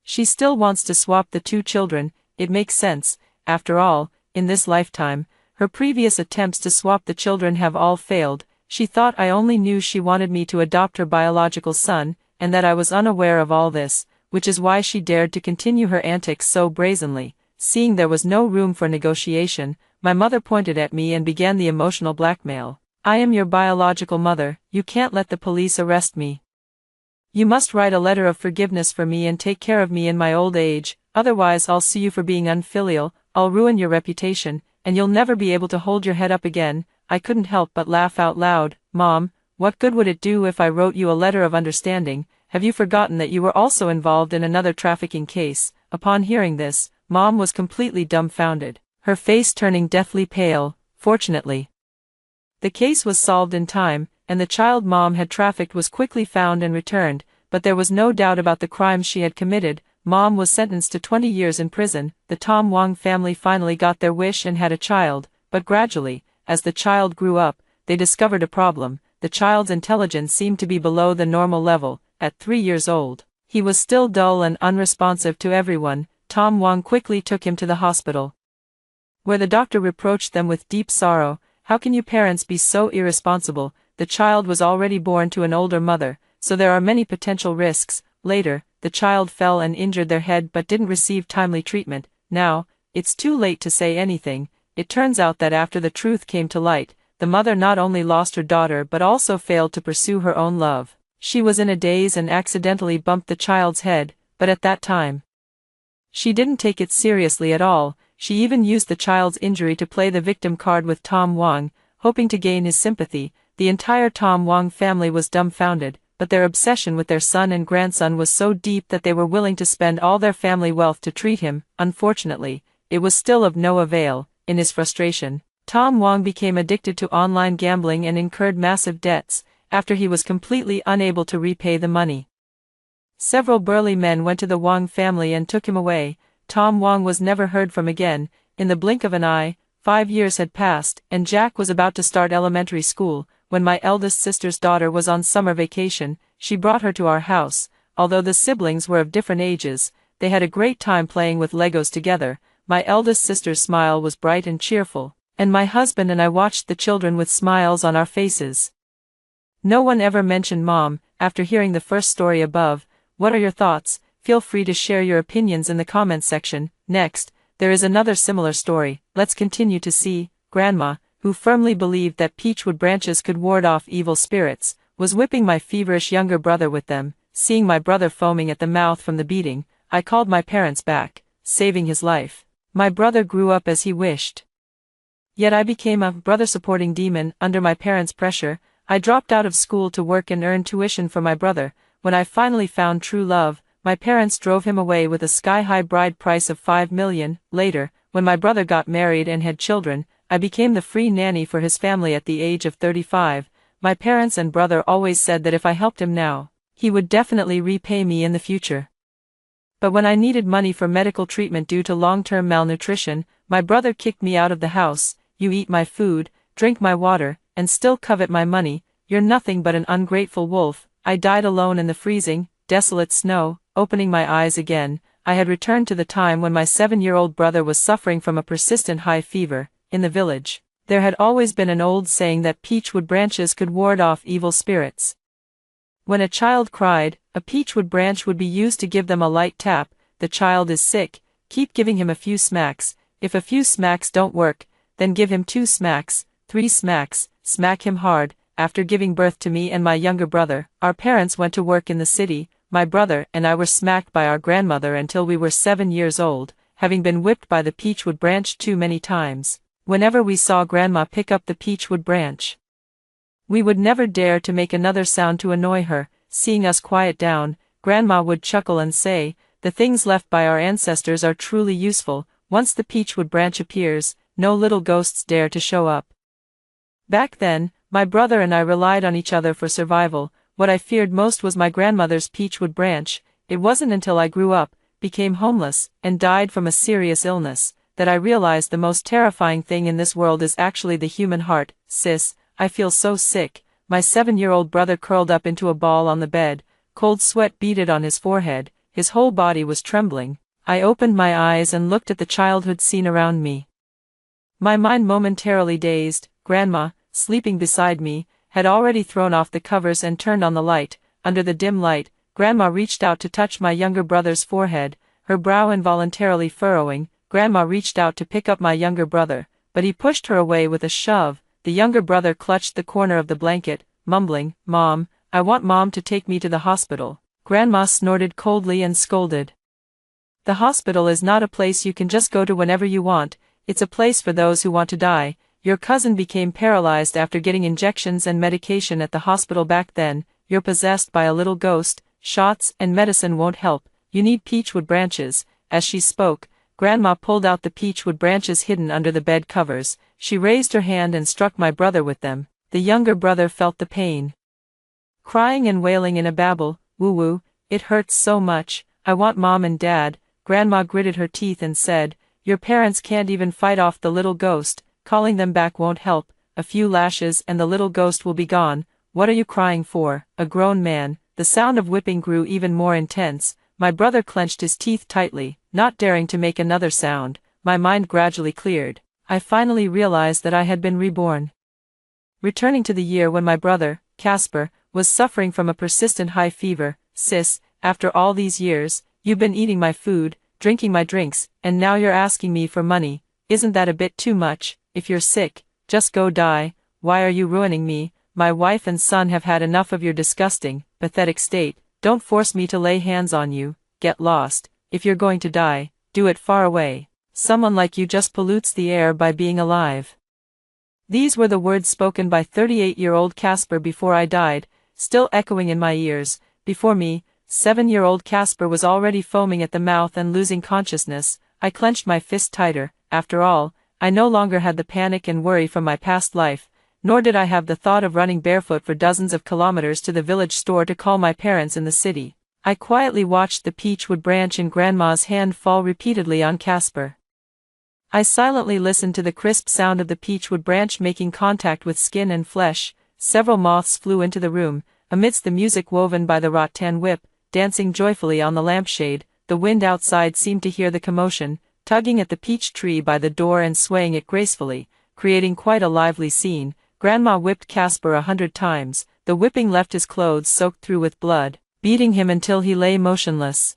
she still wants to swap the two children. It makes sense. After all, in this lifetime, her previous attempts to swap the children have all failed. She thought I only knew she wanted me to adopt her biological son, and that I was unaware of all this, which is why she dared to continue her antics so brazenly. Seeing there was no room for negotiation, my mother pointed at me and began the emotional blackmail. I am your biological mother. You can't let the police arrest me. You must write a letter of forgiveness for me and take care of me in my old age, otherwise I'll sue you for being unfilial. I'll ruin your reputation, and you'll never be able to hold your head up again. I couldn't help but laugh out loud. Mom, what good would it do if I wrote you a letter of understanding? Have you forgotten that you were also involved in another trafficking case? Upon hearing this, Mom was completely dumbfounded, her face turning deathly pale. Fortunately, the case was solved in time, and the child Mom had trafficked was quickly found and returned, but there was no doubt about the crimes she had committed. Mom was sentenced to 20 years in prison. The Tom Wong family finally got their wish and had a child, but gradually, as the child grew up, they discovered a problem. The child's intelligence seemed to be below the normal level. At 3 years old, he was still dull and unresponsive to everyone. Tom Wong quickly took him to the hospital, where the doctor reproached them with deep sorrow. How can you parents be so irresponsible? The child was already born to an older mother, so there are many potential risks. Later, the child fell and injured their head but didn't receive timely treatment. Now, it's too late to say anything. It turns out that after the truth came to light, the mother not only lost her daughter but also failed to pursue her own love. She was in a daze and accidentally bumped the child's head, but at that time, she didn't take it seriously at all. She even used the child's injury to play the victim card with Tom Wong, hoping to gain his sympathy. The entire Tom Wong family was dumbfounded, but their obsession with their son and grandson was so deep that they were willing to spend all their family wealth to treat him. Unfortunately, it was still of no avail. In his frustration, Tom Wong became addicted to online gambling and incurred massive debts. After he was completely unable to repay the money, several burly men went to the Wong family and took him away. Tom Wong was never heard from again. In the blink of an eye, 5 years had passed, and Jack was about to start elementary school. When my eldest sister's daughter was on summer vacation, she brought her to our house. Although the siblings were of different ages, they had a great time playing with Legos together. My eldest sister's smile was bright and cheerful, and my husband and I watched the children with smiles on our faces. No one ever mentioned Mom. After hearing the first story above, what are your thoughts? Feel free to share your opinions in the comments section. Next, there is another similar story. Let's continue to see. Grandma, who firmly believed that peachwood branches could ward off evil spirits, was whipping my feverish younger brother with them. Seeing my brother foaming at the mouth from the beating, I called my parents back, saving his life. My brother grew up as he wished. Yet I became a brother-supporting demon. Under my parents' pressure, I dropped out of school to work and earn tuition for my brother. When I finally found true love, my parents drove him away with a sky-high bride price of $5 million. Later, when my brother got married and had children, I became the free nanny for his family at the age of 35. My parents and brother always said that if I helped him now, he would definitely repay me in the future. But when I needed money for medical treatment due to long-term malnutrition, my brother kicked me out of the house. You eat my food, drink my water, and still covet my money. You're nothing but an ungrateful wolf. I died alone in the freezing, desolate snow. Opening my eyes again, I had returned to the time when my 7-year-old brother was suffering from a persistent high fever. In the village, there had always been an old saying that peachwood branches could ward off evil spirits. When a child cried, a peachwood branch would be used to give them a light tap. The child is sick, keep giving him a few smacks. If a few smacks don't work, then give him 2 smacks, 3 smacks, smack him hard. After giving birth to me and my younger brother, our parents went to work in the city. My brother and I were smacked by our grandmother until we were 7 years old, having been whipped by the peachwood branch too many times. Whenever we saw Grandma pick up the peachwood branch, we would never dare to make another sound to annoy her. Seeing us quiet down, Grandma would chuckle and say, "The things left by our ancestors are truly useful. Once the peachwood branch appears, no little ghosts dare to show up." Back then, my brother and I relied on each other for survival. What I feared most was my grandmother's peachwood branch. It wasn't until I grew up, became homeless, and died from a serious illness, that I realized the most terrifying thing in this world is actually the human heart. "Sis, I feel so sick." My 7-year-old brother curled up into a ball on the bed, cold sweat beaded on his forehead, his whole body was trembling. I opened my eyes and looked at the childhood scene around me. My mind momentarily dazed. Grandma, sleeping beside me, had already thrown off the covers and turned on the light. Under the dim light, Grandma reached out to touch my younger brother's forehead, her brow involuntarily furrowing. Grandma reached out to pick up my younger brother, but he pushed her away with a shove. The younger brother clutched the corner of the blanket, mumbling, "Mom, I want Mom to take me to the hospital." Grandma snorted coldly and scolded. "The hospital is not a place you can just go to whenever you want. It's a place for those who want to die. Your cousin became paralyzed after getting injections and medication at the hospital back then. You're possessed by a little ghost. Shots and medicine won't help. You need peachwood branches." As she spoke, Grandma pulled out the peachwood branches hidden under the bed covers. She raised her hand and struck my brother with them. The younger brother felt the pain, crying and wailing in a babble, "Woo-woo, it hurts so much, I want Mom and Dad." Grandma gritted her teeth and said, "Your parents can't even fight off the little ghost, calling them back won't help, a few lashes and the little ghost will be gone. What are you crying for?" A grown man. The sound of whipping grew even more intense. My brother clenched his teeth tightly, not daring to make another sound. My mind gradually cleared. I finally realized that I had been reborn. Returning to the year when my brother, Casper, was suffering from a persistent high fever. "Sis, after all these years, you've been eating my food, drinking my drinks, and now you're asking me for money. Isn't that a bit too much? If you're sick, just go die. Why are you ruining me? My wife and son have had enough of your disgusting, pathetic state. Don't force me to lay hands on you. Get lost. If you're going to die, do it far away. Someone like you just pollutes the air by being alive." These were the words spoken by 38-year-old Casper before I died, still echoing in my ears. Before me, 7-year-old Casper was already foaming at the mouth and losing consciousness. I clenched my fist tighter. After all, I no longer had the panic and worry from my past life, nor did I have the thought of running barefoot for dozens of kilometers to the village store to call my parents in the city. I quietly watched the peachwood branch in Grandma's hand fall repeatedly on Casper. I silently listened to the crisp sound of the peachwood branch making contact with skin and flesh. Several moths flew into the room, amidst the music woven by the rattan whip, dancing joyfully on the lampshade. The wind outside seemed to hear the commotion, tugging at the peach tree by the door and swaying it gracefully, creating quite a lively scene. Grandma whipped Casper 100 times. The whipping left his clothes soaked through with blood, beating him until he lay motionless.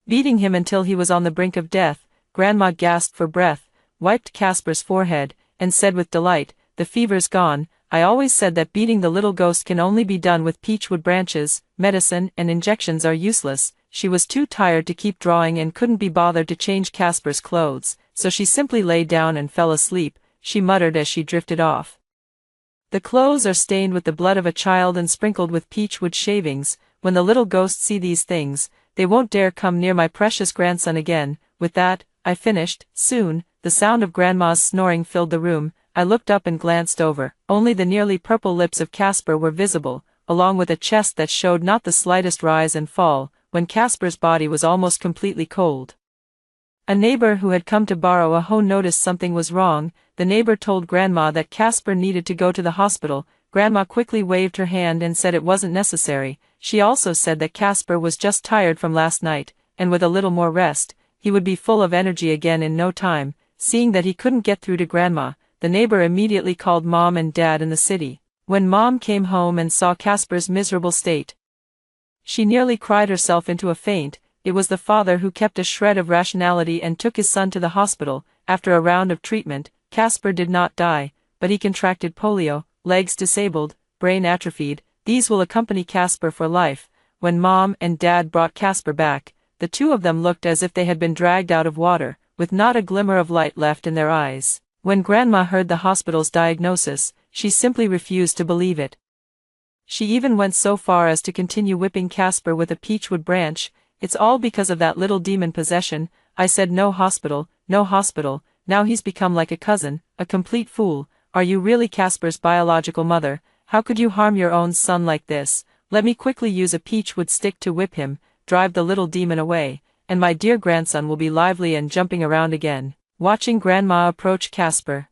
Beating him until he was on the brink of death. Grandma gasped for breath, wiped Casper's forehead, and said with delight, "The fever's gone. I always said that beating the little ghost can only be done with peachwood branches. Medicine and injections are useless." She was too tired to keep drawing and couldn't be bothered to change Casper's clothes, so she simply lay down and fell asleep. She muttered as she drifted off. "The clothes are stained with the blood of a child and sprinkled with peachwood shavings. When the little ghosts see these things, they won't dare come near my precious grandson again." With that, I finished. Soon, the sound of Grandma's snoring filled the room. I looked up and glanced over. Only the nearly purple lips of Casper were visible, along with a chest that showed not the slightest rise and fall, when Casper's body was almost completely cold. A neighbor who had come to borrow a hoe noticed something was wrong. The neighbor told Grandma that Casper needed to go to the hospital. Grandma quickly waved her hand and said it wasn't necessary. She also said that Casper was just tired from last night, and with a little more rest, he would be full of energy again in no time. Seeing that he couldn't get through to Grandma, the neighbor immediately called Mom and Dad in the city. When Mom came home and saw Casper's miserable state, she nearly cried herself into a faint. It was the father who kept a shred of rationality and took his son to the hospital. After a round of treatment, Casper did not die, but he contracted polio, legs disabled, brain atrophied. These will accompany Casper for life. When Mom and Dad brought Casper back, the two of them looked as if they had been dragged out of water, with not a glimmer of light left in their eyes. When Grandma heard the hospital's diagnosis, she simply refused to believe it. She even went so far as to continue whipping Casper with a peachwood branch. "It's all because of that little demon possession." I said, no hospital, no hospital. Now he's become like a cousin, a complete fool. Are you really Casper's biological mother? How could you harm your own son like this? Let me quickly use a peachwood stick to whip him, drive the little demon away, and my dear grandson will be lively and jumping around again. Watching Grandma approach Casper,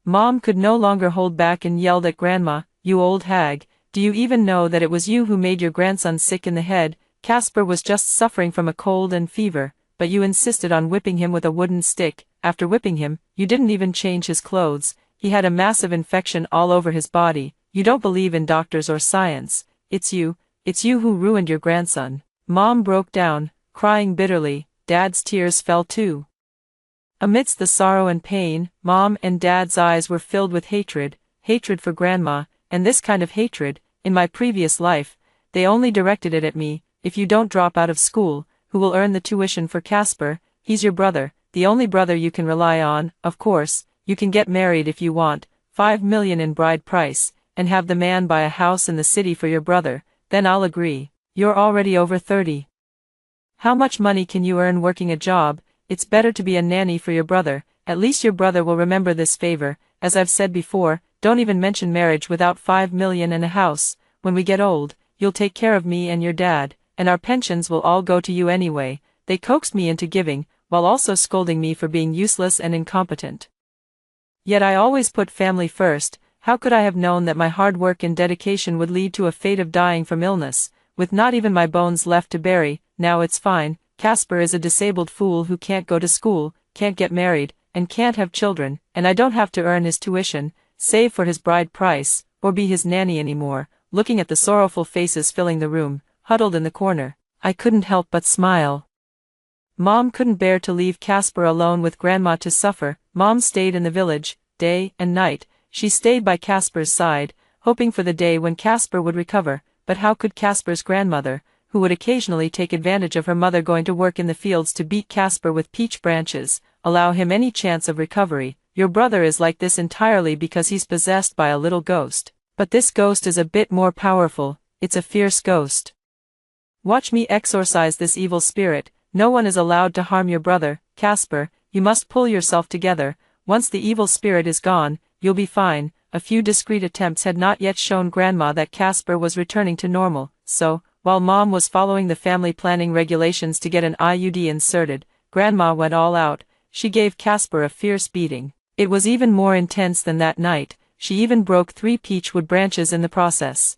Mom could no longer hold back and yelled at Grandma, "You old hag, do you even know that it was you who made your grandson sick in the head? Casper was just suffering from a cold and fever, but you insisted on whipping him with a wooden stick. After whipping him, you didn't even change his clothes. He had a massive infection all over his body. You don't believe in doctors or science. It's you who ruined your grandson." Mom broke down, crying bitterly. Dad's tears fell too. Amidst the sorrow and pain, Mom and Dad's eyes were filled with hatred for Grandma, and this kind of hatred, in my previous life, they only directed it at me. "If you don't drop out of school, who will earn the tuition for Casper? He's your brother, the only brother you can rely on. Of course, you can get married if you want, $5 million in bride price, and have the man buy a house in the city for your brother, then I'll agree. You're already over 30. How much money can you earn working a job? it's better to be a nanny for your brother, at least your brother will remember this favor. As I've said before, don't even mention marriage without 5 million and a house. When we get old, you'll take care of me and your dad, and our pensions will all go to you anyway. They coaxed me into giving, while also scolding me for being useless and incompetent. Yet I always put family first. How could I have known that my hard work and dedication would lead to a fate of dying from illness, with not even my bones left to bury? Now it's fine. Casper is a disabled fool who can't go to school, can't get married, and can't have children, and I don't have to earn his tuition, save for his bride price, or be his nanny anymore. Looking at the sorrowful faces filling the room, huddled in the corner, I couldn't help but smile. Mom couldn't bear to leave Casper alone with Grandma to suffer. Mom stayed in the village, day and night. She stayed by Casper's side, hoping for the day when Casper would recover. But how could Casper's grandmother, who would occasionally take advantage of her mother going to work in the fields to beat Casper with peach branches, allow him any chance of recovery? Your brother is like this entirely because he's possessed by a little ghost. But this ghost is a bit more powerful. It's a fierce ghost. Watch me exorcise this evil spirit. No one is allowed to harm your brother, Casper. You must pull yourself together. Once the evil spirit is gone, you'll be fine. A few discreet attempts had not yet shown Grandma that Casper was returning to normal, so, while Mom was following the family planning regulations to get an IUD inserted, Grandma went all out. She gave Casper a fierce beating. It was even more intense than that night. She even broke 3 peachwood branches in the process.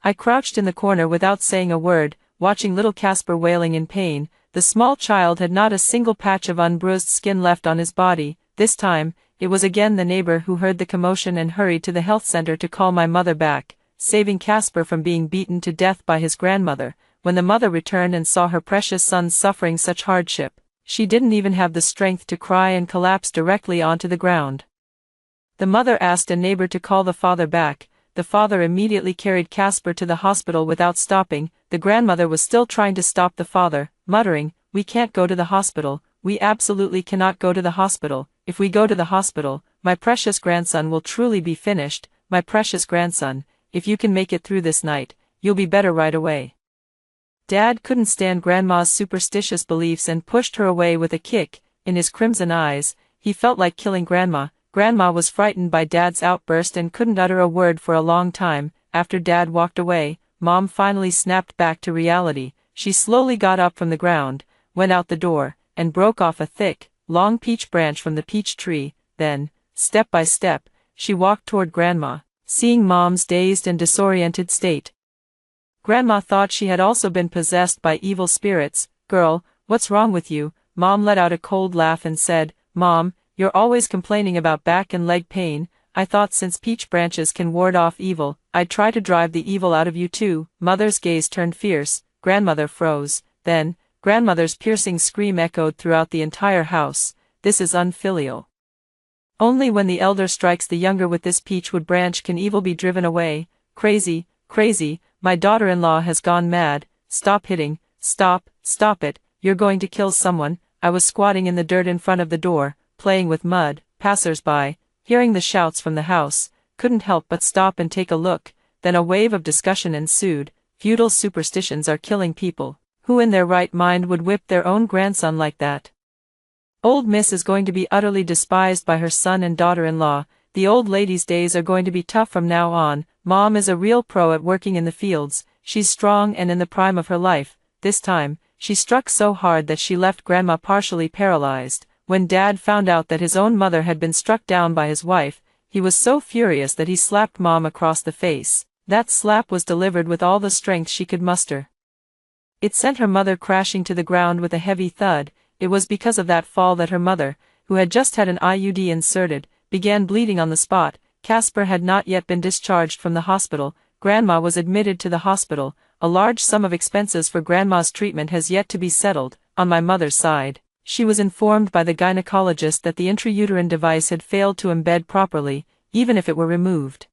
I crouched in the corner without saying a word, watching little Casper wailing in pain. The small child had not a single patch of unbruised skin left on his body. This time, it was again the neighbor who heard the commotion and hurried to the health center to call my mother back, saving Casper from being beaten to death by his grandmother. When the mother returned and saw her precious son suffering such hardship, she didn't even have the strength to cry and collapsed directly onto the ground. The mother asked a neighbor to call the father back. The father immediately carried Casper to the hospital without stopping. The grandmother was still trying to stop the father, muttering, "We can't go to the hospital. We absolutely cannot go to the hospital. If we go to the hospital, my precious grandson will truly be finished. My precious grandson, if you can make it through this night, you'll be better right away." Dad couldn't stand Grandma's superstitious beliefs and pushed her away with a kick. In his crimson eyes, he felt like killing Grandma. Grandma was frightened by Dad's outburst and couldn't utter a word for a long time. After Dad walked away, Mom finally snapped back to reality. She slowly got up from the ground, went out the door, and broke off a thick, long peach branch from the peach tree. Then, step by step, she walked toward Grandma, seeing Mom's dazed and disoriented state. Grandma thought she had also been possessed by evil spirits. "Girl, what's wrong with you?" Mom let out a cold laugh and said, "Mom, you're always complaining about back and leg pain. I thought since peach branches can ward off evil, I'd try to drive the evil out of you too." Mother's gaze turned fierce. Grandmother froze. Then, Grandmother's piercing scream echoed throughout the entire house. "This is unfilial. Only when the elder strikes the younger with this peachwood branch can evil be driven away. Crazy, crazy, my daughter-in-law has gone mad. Stop hitting, stop it, you're going to kill someone." I was squatting in the dirt in front of the door, playing with mud. Passers-by, hearing the shouts from the house, couldn't help but stop and take a look. Then a wave of discussion ensued. Feudal superstitions are killing people. Who in their right mind would whip their own grandson like that? Old Miss is going to be utterly despised by her son and daughter-in-law. The old lady's days are going to be tough from now on. Mom is a real pro at working in the fields. She's strong and in the prime of her life. This time, she struck so hard that she left Grandma partially paralyzed. When Dad found out that his own mother had been struck down by his wife, he was so furious that he slapped Mom across the face. That slap was delivered with all the strength she could muster. It sent her mother crashing to the ground with a heavy thud. It was because of that fall that her mother, who had just had an IUD inserted, began bleeding on the spot. Casper had not yet been discharged from the hospital. Grandma was admitted to the hospital. A large sum of expenses for Grandma's treatment has yet to be settled. On my mother's side, she was informed by the gynecologist that the intrauterine device had failed to embed properly. Even if it were removed,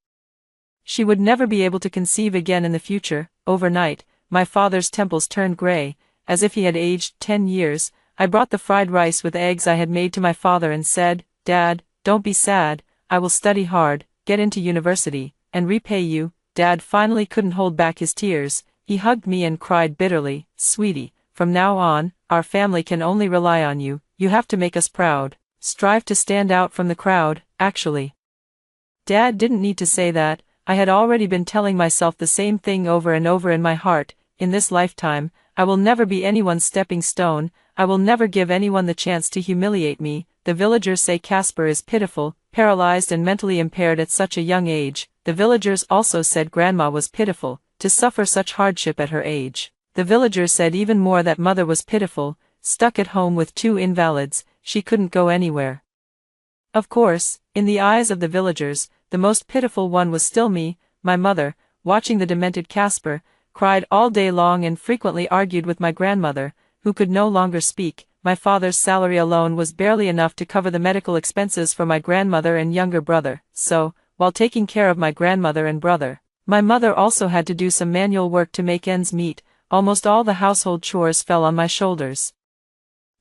she would never be able to conceive again in the future. Overnight, my father's temples turned gray, as if he had aged 10 years. I brought the fried rice with eggs I had made to my father and said, "Dad, don't be sad. I will study hard, get into university, and repay you." Dad finally couldn't hold back his tears. He hugged me and cried bitterly, "Sweetie, from now on, our family can only rely on you. You have to make us proud. Strive to stand out from the crowd, actually. Dad didn't need to say that. I had already been telling myself the same thing over and over in my heart. In this lifetime, I will never be anyone's stepping stone. I will never give anyone the chance to humiliate me. The villagers say Casper is pitiful, paralyzed and mentally impaired at such a young age. The villagers also said Grandma was pitiful, to suffer such hardship at her age. The villagers said even more that Mother was pitiful, stuck at home with 2 invalids, she couldn't go anywhere. Of course, in the eyes of the villagers, the most pitiful one was still me. My mother, watching the demented Casper, cried all day long and frequently argued with my grandmother, who could no longer speak. My father's salary alone was barely enough to cover the medical expenses for my grandmother and younger brother, so, while taking care of my grandmother and brother, my mother also had to do some manual work to make ends meet. Almost all the household chores fell on my shoulders.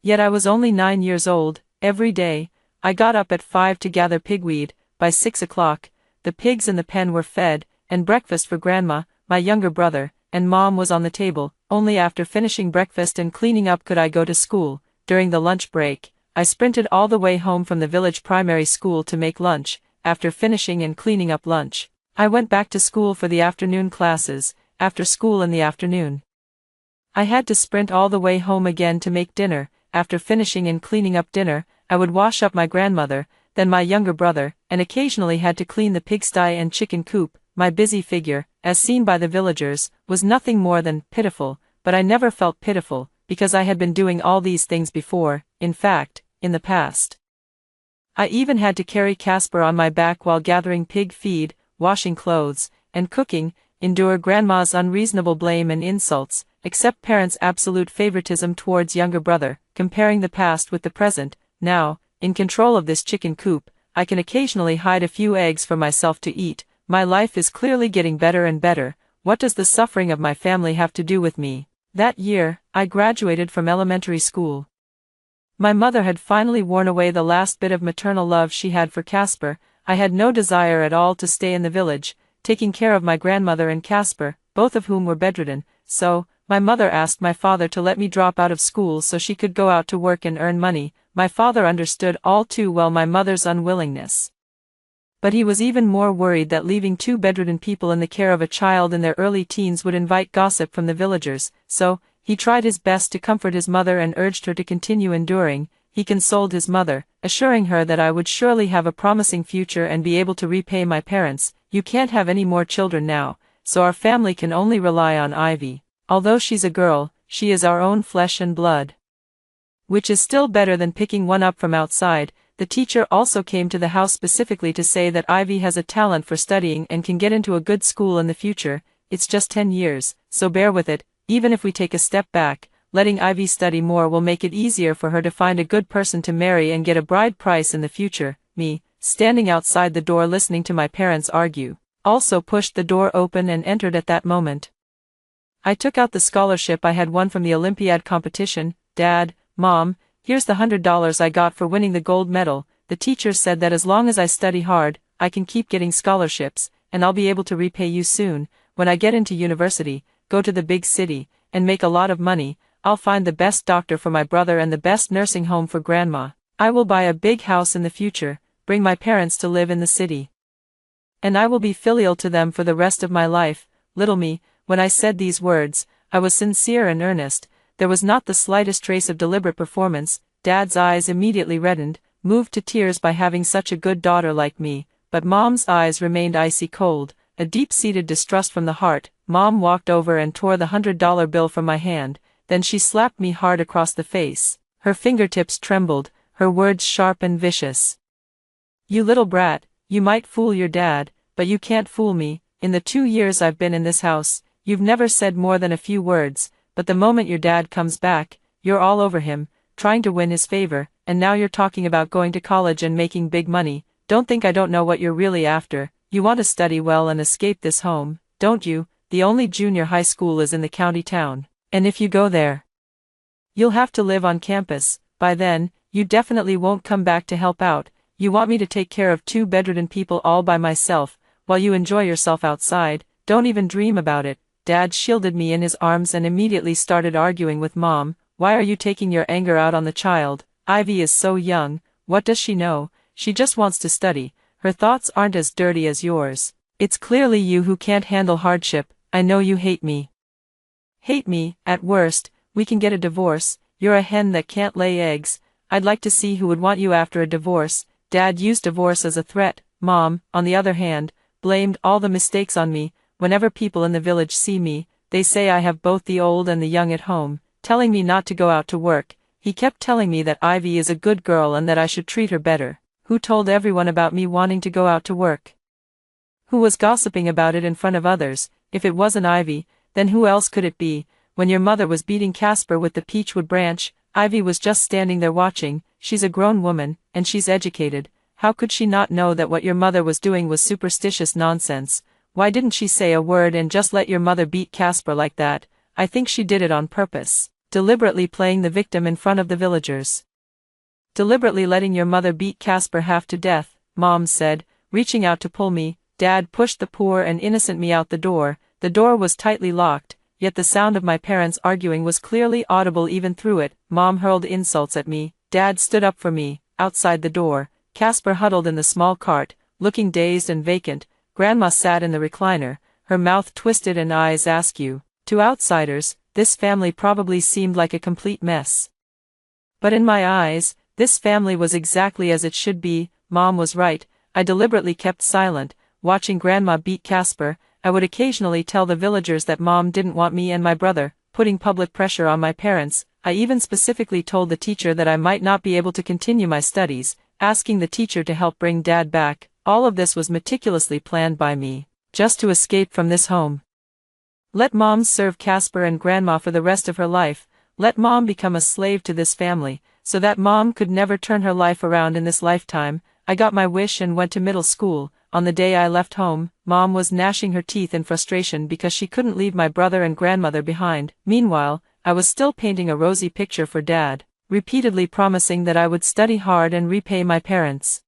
Yet I was only 9 years old. Every day, I got up at 5 to gather pigweed. By 6 o'clock, the pigs in the pen were fed, and breakfast for Grandma, my younger brother, and Mom was on the table. Only after finishing breakfast and cleaning up could I go to school. During the lunch break, I sprinted all the way home from the village primary school to make lunch. After finishing and cleaning up lunch, I went back to school for the afternoon classes. After school in the afternoon, I had to sprint all the way home again to make dinner. After finishing and cleaning up dinner, I would wash up my grandmother, then my younger brother, and occasionally had to clean the pigsty and chicken coop. My busy figure, as seen by the villagers, was nothing more than pitiful, but I never felt pitiful, because I had been doing all these things before. In fact, in the past, I even had to carry Casper on my back while gathering pig feed, washing clothes, and cooking, endure Grandma's unreasonable blame and insults, accept parents' absolute favoritism towards younger brother. Comparing the past with the present, now, in control of this chicken coop, I can occasionally hide a few eggs for myself to eat. My life is clearly getting better and better. What does the suffering of my family have to do with me? That year, I graduated from elementary school. My mother had finally worn away the last bit of maternal love she had for Casper. I had no desire at all to stay in the village, taking care of my grandmother and Casper, both of whom were bedridden, so, my mother asked my father to let me drop out of school so she could go out to work and earn money. My father understood all too well my mother's unwillingness. But he was even more worried that leaving 2 bedridden people in the care of a child in their early teens would invite gossip from the villagers, so, he tried his best to comfort his mother and urged her to continue enduring. He consoled his mother, assuring her that I would surely have a promising future and be able to repay my parents. You can't have any more children now, so our family can only rely on Ivy. Although she's a girl, she is our own flesh and blood. Which is still better than picking one up from outside. The teacher also came to the house specifically to say that Ivy has a talent for studying and can get into a good school in the future. It's just 10 years, so bear with it. Even if we take a step back, letting Ivy study more will make it easier for her to find a good person to marry and get a bride price in the future. Me, standing outside the door listening to my parents argue, also pushed the door open and entered at that moment. I took out the scholarship I had won from the Olympiad competition. Dad, Mom, here's the $100 I got for winning the gold medal. The teacher said that as long as I study hard, I can keep getting scholarships, and I'll be able to repay you soon. When I get into university, go to the big city, and make a lot of money, I'll find the best doctor for my brother and the best nursing home for Grandma. I will buy a big house in the future, bring my parents to live in the city. And I will be filial to them for the rest of my life. Little me, when I said these words, I was sincere and earnest. There was not the slightest trace of deliberate performance. Dad's eyes immediately reddened, moved to tears by having such a good daughter like me, but Mom's eyes remained icy cold, a deep-seated distrust from the heart. Mom walked over and tore the $100 bill from my hand, then she slapped me hard across the face. Her fingertips trembled, her words sharp and vicious. You little brat, you might fool your dad, but you can't fool me. In the 2 years I've been in this house, you've never said more than a few words, but the moment your dad comes back, you're all over him, trying to win his favor, and now you're talking about going to college and making big money. Don't think I don't know what you're really after. You want to study well and escape this home, don't you? The only junior high school is in the county town, and if you go there, you'll have to live on campus. By then, you definitely won't come back to help out. You want me to take care of 2 bedridden people all by myself, while you enjoy yourself outside. Don't even dream about it. Dad shielded me in his arms and immediately started arguing with Mom. Why are you taking your anger out on the child? Ivy is so young, what does she know? She just wants to study. Her thoughts aren't as dirty as yours. It's clearly you who can't handle hardship. I know you hate me. Hate me, at worst, we can get a divorce. You're a hen that can't lay eggs. I'd like to see who would want you after a divorce. Dad used divorce as a threat. Mom, on the other hand, blamed all the mistakes on me. Whenever people in the village see me, they say I have both the old and the young at home, telling me not to go out to work. He kept telling me that Ivy is a good girl and that I should treat her better. Who told everyone about me wanting to go out to work? Who was gossiping about it in front of others? If it wasn't Ivy, then who else could it be? When your mother was beating Casper with the peachwood branch, Ivy was just standing there watching. She's a grown woman, and she's educated. How could she not know that what your mother was doing was superstitious nonsense? Why didn't she say a word and just let your mother beat Casper like that? I think she did it on purpose, deliberately playing the victim in front of the villagers. Deliberately letting your mother beat Casper half to death, Mom said, reaching out to pull me. Dad pushed the poor and innocent me out the door. The door was tightly locked, yet the sound of my parents arguing was clearly audible even through it. Mom hurled insults at me. Dad stood up for me. Outside the door, Casper huddled in the small cart, looking dazed and vacant. Grandma sat in the recliner, her mouth twisted and eyes askew. To outsiders, this family probably seemed like a complete mess. But in my eyes, this family was exactly as it should be. Mom was right. I deliberately kept silent, watching Grandma beat Casper. I would occasionally tell the villagers that Mom didn't want me and my brother, putting public pressure on my parents. I even specifically told the teacher that I might not be able to continue my studies, asking the teacher to help bring Dad back. All of this was meticulously planned by me, just to escape from this home. Let Mom serve Casper and Grandma for the rest of her life. Let Mom become a slave to this family, so that Mom could never turn her life around in this lifetime. I got my wish and went to middle school. On the day I left home, Mom was gnashing her teeth in frustration because she couldn't leave my brother and grandmother behind. Meanwhile, I was still painting a rosy picture for Dad, repeatedly promising that I would study hard and repay my parents.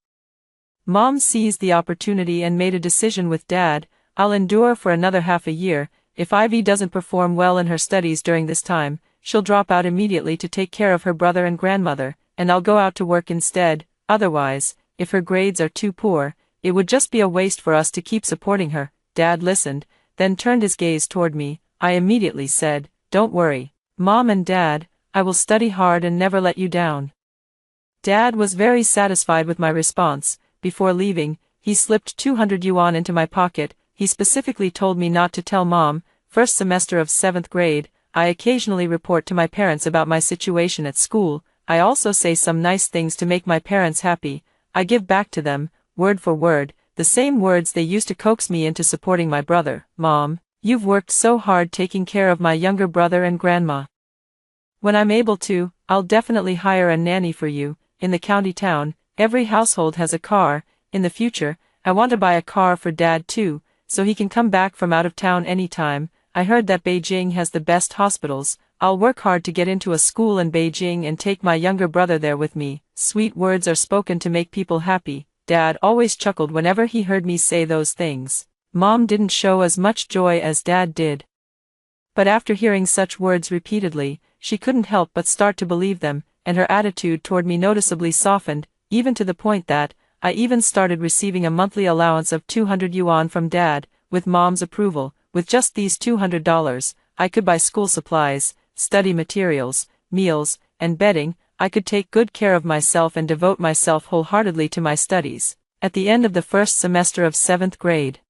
Mom seized the opportunity and made a decision with Dad. I'll endure for another half a year. If Ivy doesn't perform well in her studies during this time, she'll drop out immediately to take care of her brother and grandmother, and I'll go out to work instead. Otherwise, if her grades are too poor, it would just be a waste for us to keep supporting her. Dad listened, then turned his gaze toward me. I immediately said, "Don't worry, Mom and Dad, I will study hard and never let you down." Dad was very satisfied with my response. Before leaving, he slipped 200 yuan into my pocket. He specifically told me not to tell Mom. First semester of 7th grade, I occasionally report to my parents about my situation at school. I also say some nice things to make my parents happy. I give back to them, word for word, the same words they used to coax me into supporting my brother. "Mom, you've worked so hard taking care of my younger brother and grandma. When I'm able to, I'll definitely hire a nanny for you." In the county town, every household has a car. In the future, I want to buy a car for Dad too, so he can come back from out of town anytime. I heard that Beijing has the best hospitals. I'll work hard to get into a school in Beijing and take my younger brother there with me. Sweet words are spoken to make people happy. Dad always chuckled whenever he heard me say those things. Mom didn't show as much joy as Dad did. But after hearing such words repeatedly, she couldn't help but start to believe them, and her attitude toward me noticeably softened, even to the point that I even started receiving a monthly allowance of 200 yuan from Dad. With Mom's approval, with just these $200, I could buy school supplies, study materials, meals, and bedding. I could take good care of myself and devote myself wholeheartedly to my studies. At the end of the first semester of 7th grade,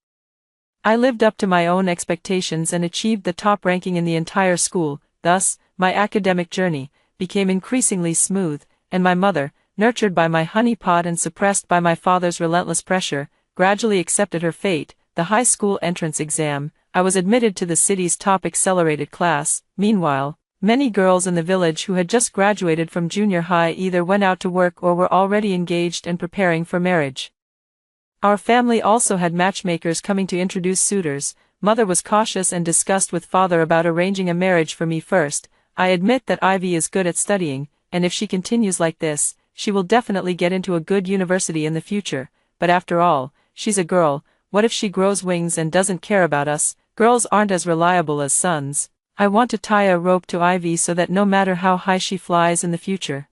I lived up to my own expectations and achieved the top ranking in the entire school. Thus, my academic journey became increasingly smooth, and my mother, nurtured by my honeypot and suppressed by my father's relentless pressure, gradually accepted her fate. The high school entrance exam, I was admitted to the city's top accelerated class. Meanwhile, many girls in the village who had just graduated from junior high either went out to work or were already engaged and preparing for marriage. Our family also had matchmakers coming to introduce suitors. Mother was cautious and discussed with father about arranging a marriage for me first. I admit that Ivy is good at studying, and if she continues like this, she will definitely get into a good university in the future. But after all, she's a girl. What if she grows wings and doesn't care about us? Girls aren't as reliable as sons. I want to tie a rope to Ivy so that no matter how high she flies in the future,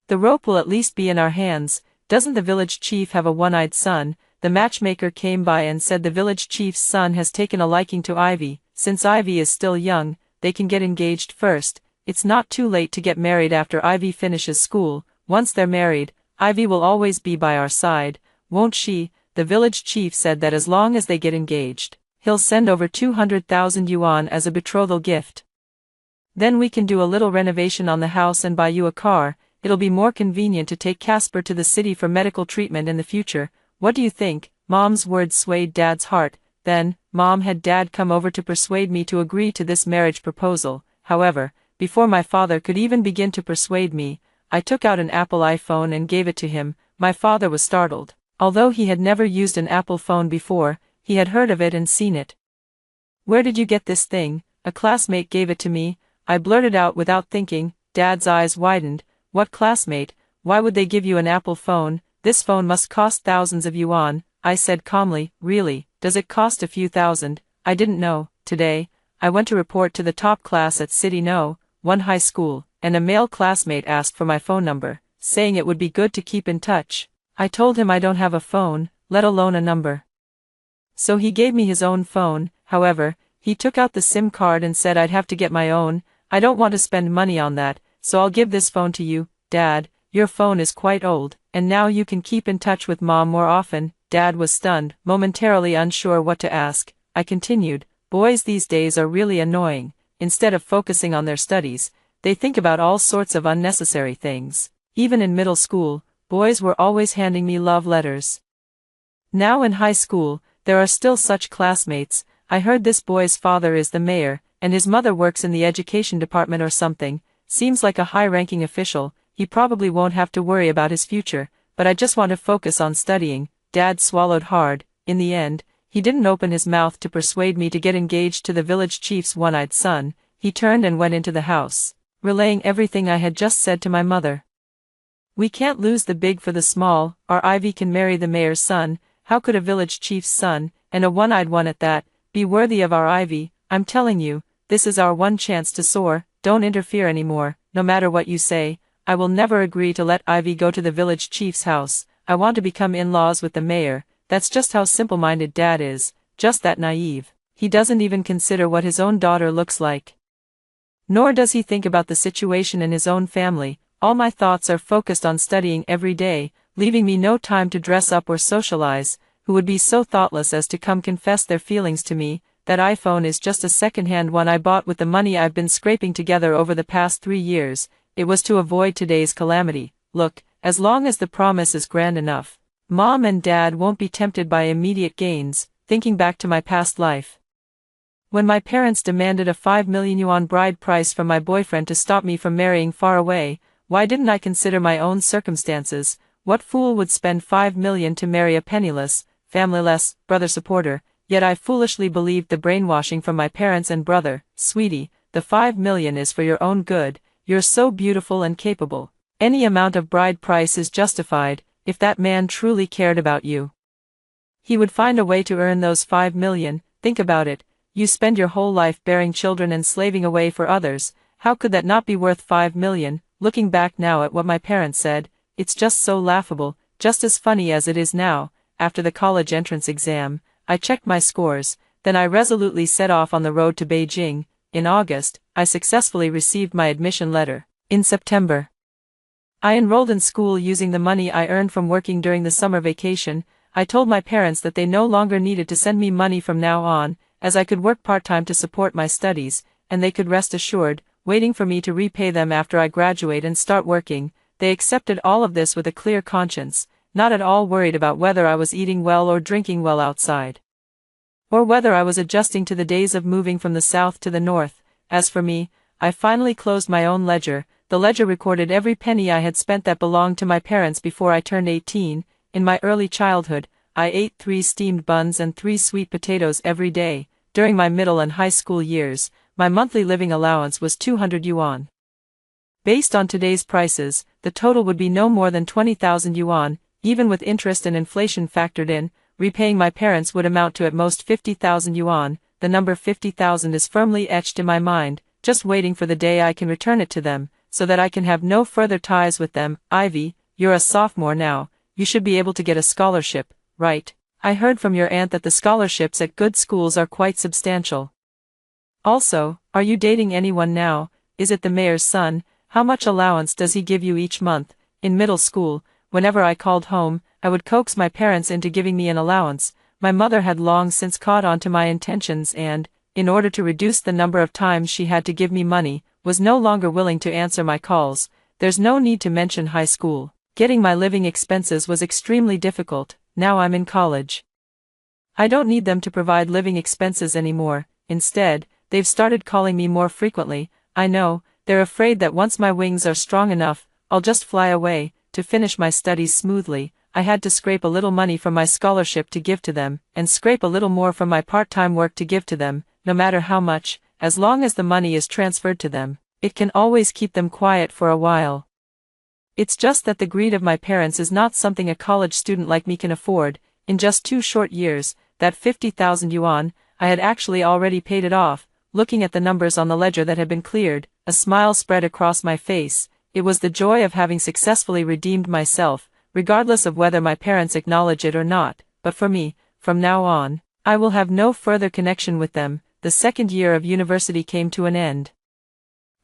the rope will at least be in our hands. Doesn't the village chief have a one-eyed son? The matchmaker came by and said the village chief's son has taken a liking to Ivy. Since Ivy is still young, they can get engaged first. It's not too late to get married after Ivy finishes school. Once they're married, Ivy will always be by our side, won't she? The village chief said that as long as they get engaged, he'll send over 200,000 yuan as a betrothal gift. Then we can do a little renovation on the house and buy you a car. It'll be more convenient to take Casper to the city for medical treatment in the future. What do you think? Mom's words swayed Dad's heart. Then, Mom had Dad come over to persuade me to agree to this marriage proposal. However, before my father could even begin to persuade me, I took out an Apple iPhone and gave it to him. My father was startled. Although he had never used an Apple phone before, he had heard of it and seen it. "Where did you get this thing?" "A classmate gave it to me," I blurted out without thinking. Dad's eyes widened. "What classmate? Why would they give you an Apple phone? This phone must cost thousands of yuan," I said calmly. "Really, does it cost a few thousand?" I didn't know. Today, I went to report to the top class at City No. 1 high school, and a male classmate asked for my phone number, saying it would be good to keep in touch. I told him I don't have a phone, let alone a number. So he gave me his own phone. However, he took out the SIM card and said I'd have to get my own. I don't want to spend money on that, so I'll give this phone to you. Dad, your phone is quite old, and now you can keep in touch with Mom more often. Dad was stunned, momentarily unsure what to ask. I continued, "Boys these days are really annoying. Instead of focusing on their studies, they think about all sorts of unnecessary things. Even in middle school, boys were always handing me love letters. Now in high school, there are still such classmates. I heard this boy's father is the mayor, and his mother works in the education department or something. Seems like a high-ranking official. He probably won't have to worry about his future, but I just want to focus on studying." Dad swallowed hard. In the end, he didn't open his mouth to persuade me to get engaged to the village chief's one-eyed son. He turned and went into the house, relaying everything I had just said to my mother. "We can't lose the big for the small. Our Ivy can marry the mayor's son. How could a village chief's son, and a one-eyed one at that, be worthy of our Ivy? I'm telling you, this is our one chance to soar. Don't interfere anymore. No matter what you say, I will never agree to let Ivy go to the village chief's house. I want to become in-laws with the mayor." That's just how simple-minded Dad is, just that naive. He doesn't even consider what his own daughter looks like. Nor does he think about the situation in his own family. All my thoughts are focused on studying every day, leaving me no time to dress up or socialize. Who would be so thoughtless as to come confess their feelings to me? That iPhone is just a second-hand one I bought with the money I've been scraping together over the past 3 years. It was to avoid today's calamity. Look, as long as the promise is grand enough, Mom and Dad won't be tempted by immediate gains. Thinking back to my past life, when my parents demanded a 5 million yuan bride price from my boyfriend to stop me from marrying far away, why didn't I consider my own circumstances? What fool would spend 5 million to marry a penniless, familyless, brother supporter? Yet I foolishly believed the brainwashing from my parents and brother. "Sweetie, the 5 million is for your own good. You're so beautiful and capable. Any amount of bride price is justified. If that man truly cared about you, he would find a way to earn those 5 million. Think about it. You spend your whole life bearing children and slaving away for others. How could that not be worth 5 million? Looking back now at what my parents said, it's just so laughable, just as funny as it is now. After the college entrance exam, I checked my scores, then I resolutely set off on the road to Beijing. In August, I successfully received my admission letter. In September, I enrolled in school using the money I earned from working during the summer vacation. I told my parents that they no longer needed to send me money from now on, as I could work part-time to support my studies, and they could rest assured, waiting for me to repay them after I graduate and start working. They accepted all of this with a clear conscience, not at all worried about whether I was eating well or drinking well outside, or whether I was adjusting to the days of moving from the south to the north. As for me, I finally closed my own ledger. The ledger recorded every penny I had spent that belonged to my parents before I turned 18. In my early childhood, I ate 3 steamed buns and 3 sweet potatoes every day. During my middle and high school years, my monthly living allowance was 200 yuan. Based on today's prices, the total would be no more than 20,000 yuan, even with interest and inflation factored in. Repaying my parents would amount to at most 50,000 yuan. The the number 50,000 is firmly etched in my mind, just waiting for the day I can return it to them, so that I can have no further ties with them. Ivy, you're a sophomore now, you should be able to get a scholarship, right? I heard from your aunt that the scholarships at good schools are quite substantial. Also, are you dating anyone now? Is it the mayor's son? How much allowance does he give you each month? In middle school, whenever I called home, I would coax my parents into giving me an allowance. My mother had long since caught on to my intentions and, in order to reduce the number of times she had to give me money, was no longer willing to answer my calls. There's no need to mention high school. Getting my living expenses was extremely difficult. Now I'm in college. I don't need them to provide living expenses anymore. Instead, they've started calling me more frequently. I know, they're afraid that once my wings are strong enough, I'll just fly away. To finish my studies smoothly, I had to scrape a little money from my scholarship to give to them, and scrape a little more from my part-time work to give to them. No matter how much, as long as the money is transferred to them, it can always keep them quiet for a while. It's just that the greed of my parents is not something a college student like me can afford. In just 2 short years, that 50,000 yuan, I had actually already paid it off. Looking at the numbers on the ledger that had been cleared, a smile spread across my face. It was the joy of having successfully redeemed myself, regardless of whether my parents acknowledge it or not. But for me, from now on, I will have no further connection with them. The second year of university came to an end.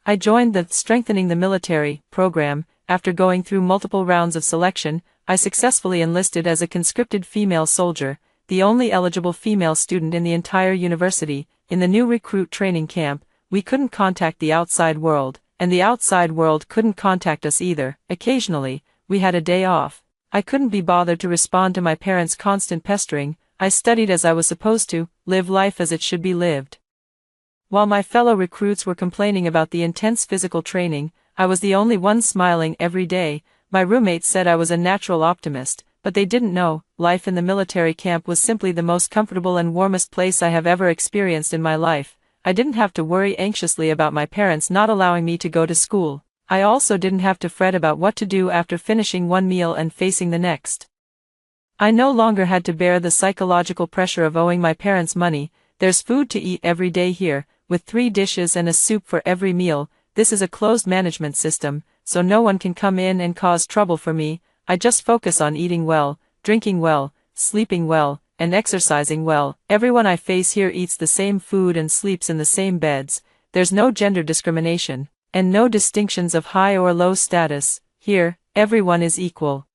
I joined the Strengthening the Military program. After going through multiple rounds of selection, I successfully enlisted as a conscripted female soldier, the only eligible female student in the entire university. In the new recruit training camp, we couldn't contact the outside world, and the outside world couldn't contact us either. Occasionally, we had a day off. I couldn't be bothered to respond to my parents' constant pestering. I studied as I was supposed to, live life as it should be lived. While my fellow recruits were complaining about the intense physical training, I was the only one smiling every day. My roommates said I was a natural optimist, but they didn't know, life in the military camp was simply the most comfortable and warmest place I have ever experienced in my life. I didn't have to worry anxiously about my parents not allowing me to go to school. I also didn't have to fret about what to do after finishing one meal and facing the next. I no longer had to bear the psychological pressure of owing my parents money. There's food to eat every day here, with 3 dishes and a soup for every meal. This is a closed management system, so no one can come in and cause trouble for me. I just focus on eating well, drinking well, sleeping well, and exercising well. Everyone I face here eats the same food and sleeps in the same beds. There's no gender discrimination, and no distinctions of high or low status. Here, everyone is equal.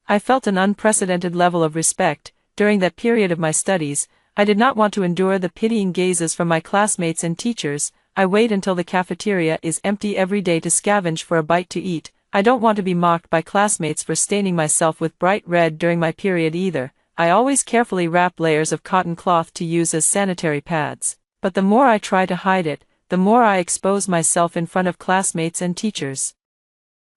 I felt an unprecedented level of respect. During that period of my studies, I did not want to endure the pitying gazes from my classmates and teachers. I wait until the cafeteria is empty every day to scavenge for a bite to eat. I don't want to be mocked by classmates for staining myself with bright red during my period either. I always carefully wrap layers of cotton cloth to use as sanitary pads. But the more I try to hide it, the more I expose myself in front of classmates and teachers.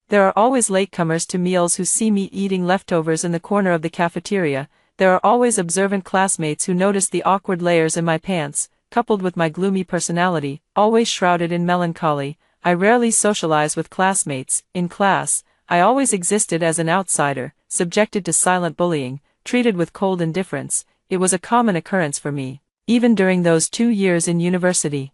There are always latecomers to meals who see me eating leftovers in the corner of the cafeteria. There are always observant classmates who notice the awkward layers in my pants. Coupled with my gloomy personality, always shrouded in melancholy, I rarely socialize with classmates. In class, I always existed as an outsider, subjected to silent bullying, treated with cold indifference. It was a common occurrence for me, even during those 2 years in university.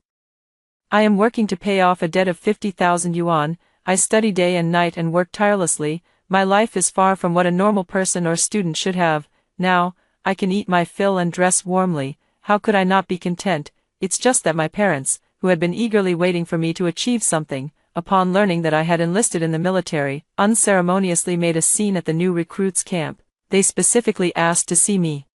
I am working to pay off a debt of 50,000 yuan. I study day and night and work tirelessly. My life is far from what a normal person or student should have. Now, I can eat my fill and dress warmly. How could I not be content? It's just that my parents, who had been eagerly waiting for me to achieve something, upon learning that I had enlisted in the military, unceremoniously made a scene at the new recruits camp. They specifically asked to see me.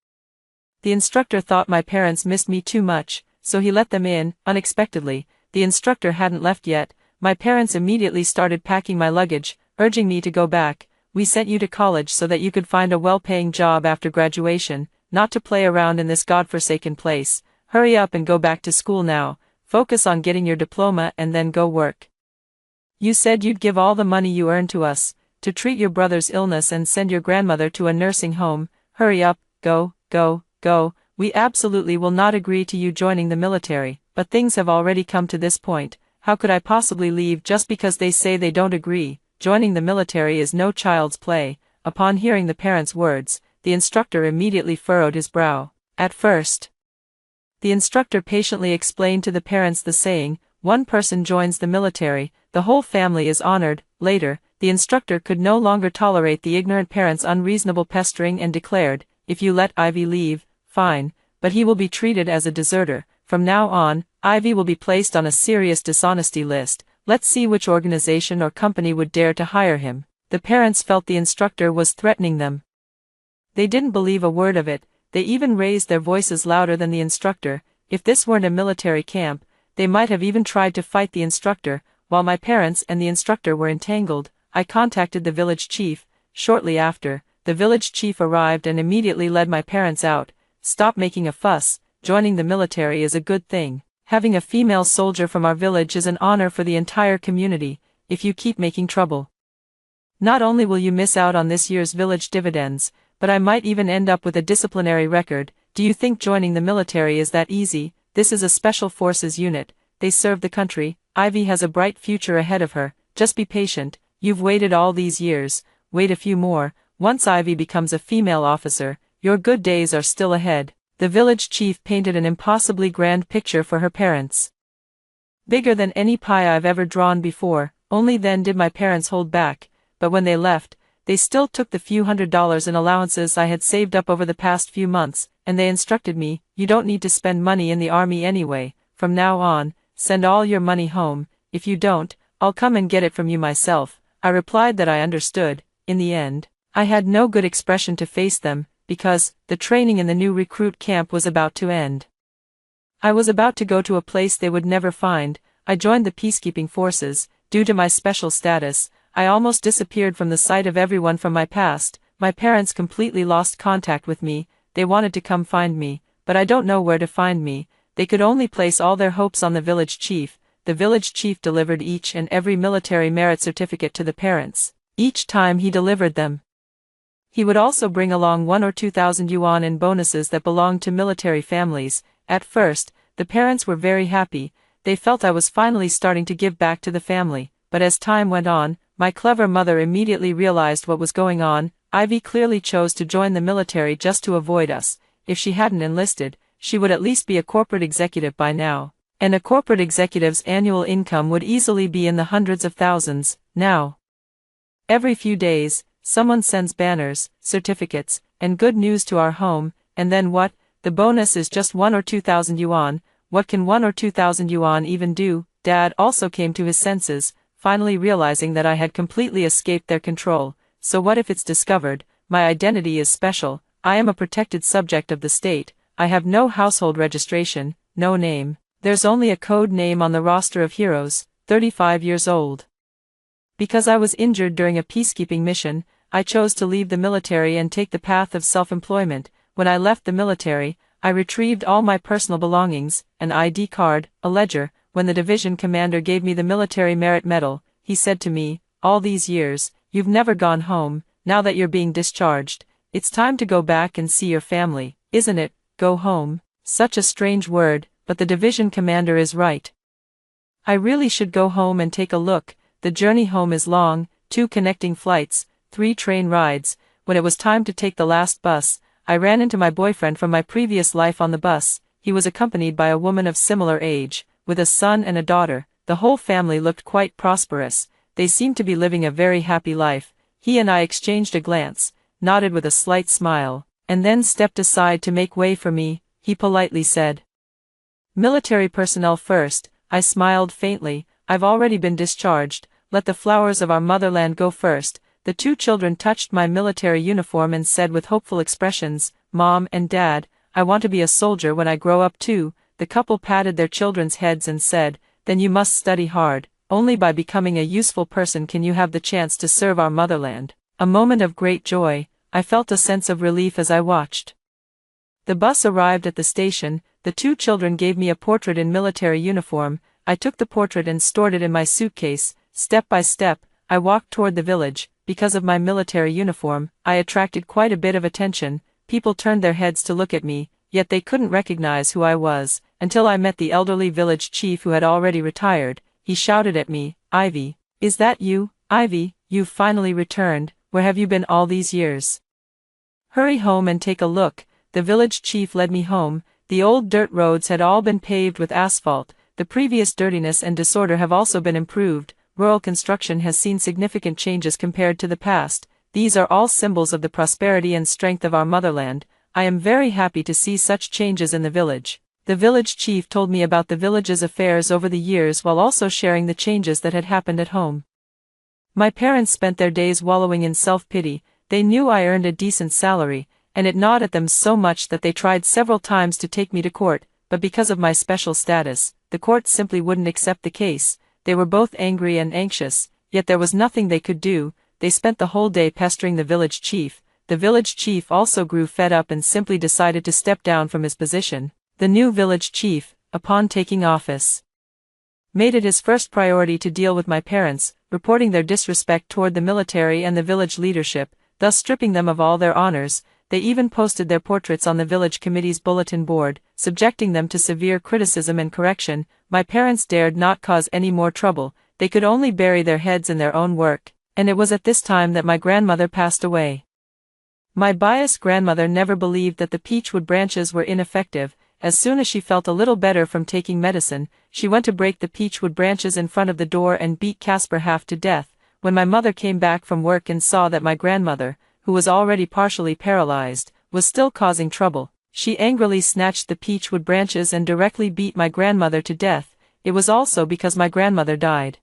The instructor thought my parents missed me too much, so he let them in. Unexpectedly, the instructor hadn't left yet. My parents immediately started packing my luggage, urging me to go back. We sent you to college so that you could find a well-paying job after graduation, not to play around in this godforsaken place. Hurry up and go back to school now. Focus on getting your diploma and then go work. You said you'd give all the money you earned to us, to treat your brother's illness and send your grandmother to a nursing home. Hurry up, go, go, go. We absolutely will not agree to you joining the military, but things have already come to this point. How could I possibly leave just because they say they don't agree? Joining the military is no child's play. Upon hearing the parents' words, the instructor immediately furrowed his brow. At first, The instructor patiently explained to the parents the saying, "One person joins the military, the whole family is honored." Later, the instructor could no longer tolerate the ignorant parents' unreasonable pestering and declared, "If you let Ivy leave, fine, but he will be treated as a deserter. From now on, Ivy will be placed on a serious dishonesty list. Let's see which organization or company would dare to hire him." The parents felt the instructor was threatening them. They didn't believe a word of it. They even raised their voices louder than the instructor. If this weren't a military camp, they might have even tried to fight the instructor. While my parents and the instructor were entangled, I contacted the village chief. Shortly after, the village chief arrived and immediately led my parents out. "Stop making a fuss. Joining the military is a good thing. Having a female soldier from our village is an honor for the entire community. If you keep making trouble, not only will you miss out on this year's village dividends, but I might even end up with a disciplinary record. Do you think joining the military is that easy? This is a special forces unit. They serve the country. Ivy has a bright future ahead of her. Just be patient. You've waited all these years. Wait a few more. Once Ivy becomes a female officer, your good days are still ahead." The village chief painted an impossibly grand picture for her parents. Bigger than any pie I've ever drawn before. Only then did my parents hold back, but when they left, they still took the few $100s in allowances I had saved up over the past few months, and they instructed me, "You don't need to spend money in the army anyway. From now on, send all your money home. If you don't, I'll come and get it from you myself." I replied that I understood. In the end, I had no good expression to face them, because the training in the new recruit camp was about to end. I was about to go to a place they would never find. I joined the peacekeeping forces. Due to my special status, I almost disappeared from the sight of everyone from my past. My parents completely lost contact with me. They wanted to come find me, but I don't know where to find me. They could only place all their hopes on the village chief. The village chief delivered each and every military merit certificate to the parents. Each time he delivered them, he would also bring along 1 or 2,000 yuan in bonuses that belonged to military families. At first, the parents were very happy. They felt I was finally starting to give back to the family. But as time went on, my clever mother immediately realized what was going on. Ivy clearly chose to join the military just to avoid us. If she hadn't enlisted, she would at least be a corporate executive by now. And a corporate executive's annual income would easily be in the hundreds of thousands. Now, every few days, someone sends banners, certificates, and good news to our home, and then what? The bonus is just 1 or 2,000 yuan. What can 1 or 2,000 yuan even do? Dad also came to his senses, finally realizing that I had completely escaped their control. So what if it's discovered? My identity is special. I am a protected subject of the state. I have no household registration, no name. There's only a code name on the roster of heroes, 35 years old. Because I was injured during a peacekeeping mission, I chose to leave the military and take the path of self-employment. When I left the military, I retrieved all my personal belongings, an ID card, a ledger. When the division commander gave me the military merit medal, he said to me, "All these years, you've never gone home. Now that you're being discharged, it's time to go back and see your family, isn't it? Go home." Such a strange word, but the division commander is right. I really should go home and take a look. The journey home is long, 2 connecting flights, 3 train rides. When it was time to take the last bus, I ran into my boyfriend from my previous life on the bus. He was accompanied by a woman of similar age, with a son and a daughter. The whole family looked quite prosperous. They seemed to be living a very happy life. He and I exchanged a glance, nodded with a slight smile, and then stepped aside to make way for me. He politely said, "Military personnel first." I smiled faintly. "I've already been discharged. Let the flowers of our motherland go first." The 2 children touched my military uniform and said with hopeful expressions, "Mom and Dad, I want to be a soldier when I grow up too." The couple patted their children's heads and said, "Then you must study hard. Only by becoming a useful person can you have the chance to serve our motherland." A moment of great joy. I felt a sense of relief as I watched. The bus arrived at the station. The 2 children gave me a portrait in military uniform. I took the portrait and stored it in my suitcase. Step by step, I walked toward the village. Because of my military uniform, I attracted quite a bit of attention. People turned their heads to look at me, yet they couldn't recognize who I was, until I met the elderly village chief who had already retired. He shouted at me, "Ivy, is that you? Ivy, you've finally returned. Where have you been all these years? Hurry home and take a look." The village chief led me home. The old dirt roads had all been paved with asphalt, the previous dirtiness and disorder have also been improved, rural construction has seen significant changes compared to the past. These are all symbols of the prosperity and strength of our motherland. I am very happy to see such changes in the village. The village chief told me about the village's affairs over the years while also sharing the changes that had happened at home. My parents spent their days wallowing in self-pity. They knew I earned a decent salary, and it gnawed at them so much that they tried several times to take me to court, but because of my special status, the court simply wouldn't accept the case. They were both angry and anxious, yet there was nothing they could do. They spent the whole day pestering the village chief. The village chief also grew fed up and simply decided to step down from his position. The new village chief, upon taking office, made it his first priority to deal with my parents, reporting their disrespect toward the military and the village leadership, thus stripping them of all their honors. They even posted their portraits on the village committee's bulletin board, subjecting them to severe criticism and correction. My parents dared not cause any more trouble. They could only bury their heads in their own work, and it was at this time that my grandmother passed away. My biased grandmother never believed that the peachwood branches were ineffective. As soon as she felt a little better from taking medicine, she went to break the peachwood branches in front of the door and beat Casper half to death. When my mother came back from work and saw that my grandmother, who was already partially paralyzed, was still causing trouble, she angrily snatched the peachwood branches and directly beat my grandmother to death. It was also because my grandmother died.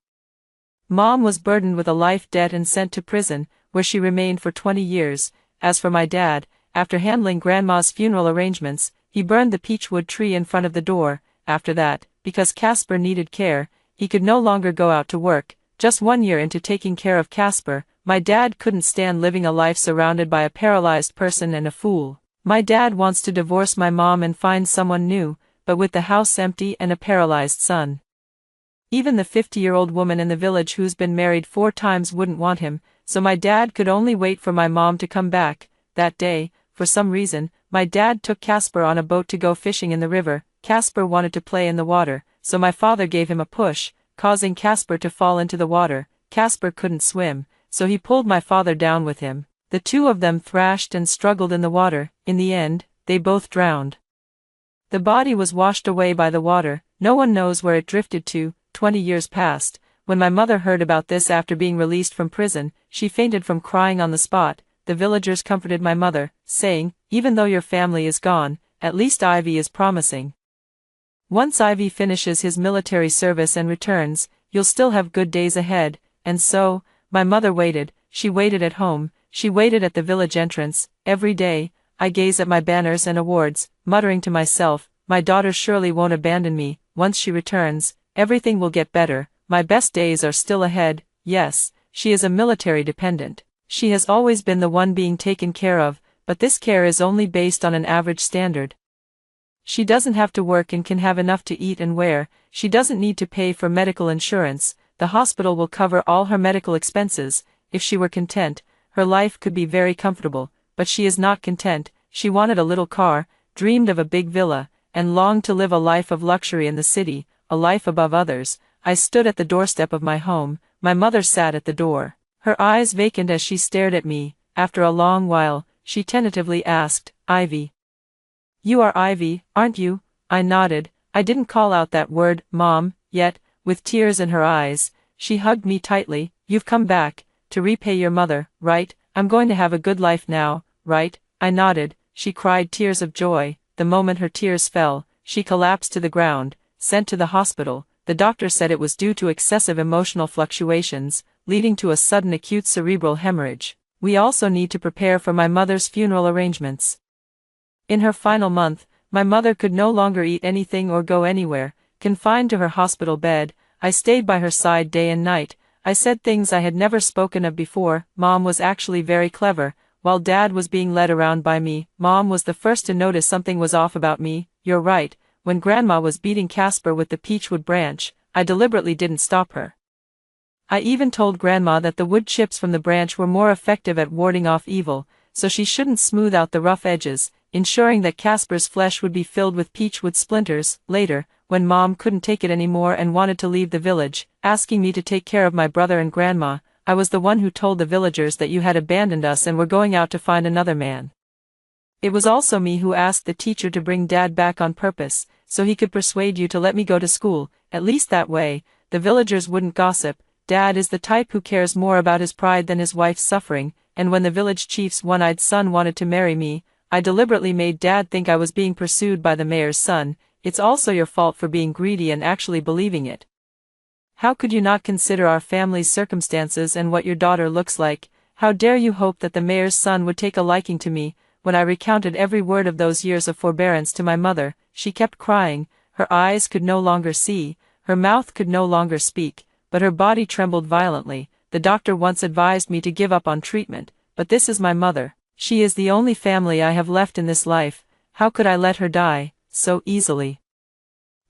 Mom was burdened with a life debt and sent to prison, where she remained for 20 years. As for my dad, after handling Grandma's funeral arrangements, he burned the peachwood tree in front of the door. After that, because Casper needed care, he could no longer go out to work. Just 1 year into taking care of Casper, my dad couldn't stand living a life surrounded by a paralyzed person and a fool. My dad wants to divorce my mom and find someone new, but with the house empty and a paralyzed son. Even the 50-year-old woman in the village who's been married 4 times wouldn't want him, so my dad could only wait for my mom to come back. That day, for some reason, my dad took Casper on a boat to go fishing in the river. Casper wanted to play in the water, so my father gave him a push, causing Casper to fall into the water. Casper couldn't swim, so he pulled my father down with him. The two of them thrashed and struggled in the water. In the end, they both drowned. The body was washed away by the water. No one knows where it drifted to. 20 years passed. When my mother heard about this after being released from prison, she fainted from crying on the spot. The villagers comforted my mother, saying, "Even though your family is gone, at least Ivy is promising. Once Ivy finishes his military service and returns, you'll still have good days ahead." And so, my mother waited. She waited at home. She waited at the village entrance. Every day, I gaze at my banners and awards, muttering to myself, my daughter surely won't abandon me. Once she returns, everything will get better. My best days are still ahead. Yes, she is a military dependent. She has always been the one being taken care of, but this care is only based on an average standard. She doesn't have to work and can have enough to eat and wear. She doesn't need to pay for medical insurance. The hospital will cover all her medical expenses. If she were content, her life could be very comfortable, but she is not content. She wanted a little car, dreamed of a big villa, and longed to live a life of luxury in the city, a life above others. I stood at the doorstep of my home. My mother sat at the door, her eyes vacant as she stared at me. After a long while, she tentatively asked, "Ivy. You are Ivy, aren't you?" I nodded. I didn't call out that word, Mom, yet, with tears in her eyes, she hugged me tightly. "You've come back, to repay your mother, right? I'm going to have a good life now, right?" I nodded. She cried tears of joy. The moment her tears fell, she collapsed to the ground, sent to the hospital. The doctor said it was due to excessive emotional fluctuations, leading to a sudden acute cerebral hemorrhage. We also need to prepare for my mother's funeral arrangements. In her final month, my mother could no longer eat anything or go anywhere. Confined to her hospital bed, I stayed by her side day and night. I said things I had never spoken of before. Mom was actually very clever. While Dad was being led around by me, Mom was the first to notice something was off about me. "You're right. When Grandma was beating Casper with the peachwood branch, I deliberately didn't stop her. I even told Grandma that the wood chips from the branch were more effective at warding off evil, so she shouldn't smooth out the rough edges, ensuring that Casper's flesh would be filled with peachwood splinters." Later, when Mom couldn't take it anymore and wanted to leave the village, asking me to take care of my brother and Grandma, I was the one who told the villagers that you had abandoned us and were going out to find another man. It was also me who asked the teacher to bring Dad back on purpose, so he could persuade you to let me go to school. At least that way, the villagers wouldn't gossip. Dad is the type who cares more about his pride than his wife's suffering, and when the village chief's one-eyed son wanted to marry me, I deliberately made Dad think I was being pursued by the mayor's son. It's also your fault for being greedy and actually believing it. How could you not consider our family's circumstances and what your daughter looks like? How dare you hope that the mayor's son would take a liking to me? When I recounted every word of those years of forbearance to my mother, she kept crying. Her eyes could no longer see, her mouth could no longer speak, but her body trembled violently. The doctor once advised me to give up on treatment, but this is my mother. She is the only family I have left in this life. How could I let her die so easily?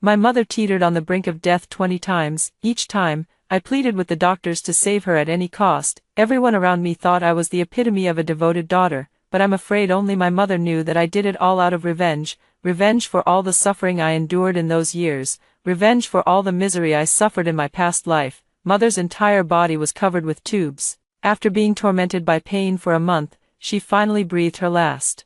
My mother teetered on the brink of death 20 times. Each time, I pleaded with the doctors to save her at any cost. Everyone around me thought I was the epitome of a devoted daughter, but I'm afraid only my mother knew that I did it all out of revenge. Revenge for all the suffering I endured in those years. Revenge for all the misery I suffered in my past life. Mother's entire body was covered with tubes. After being tormented by pain for a month, she finally breathed her last.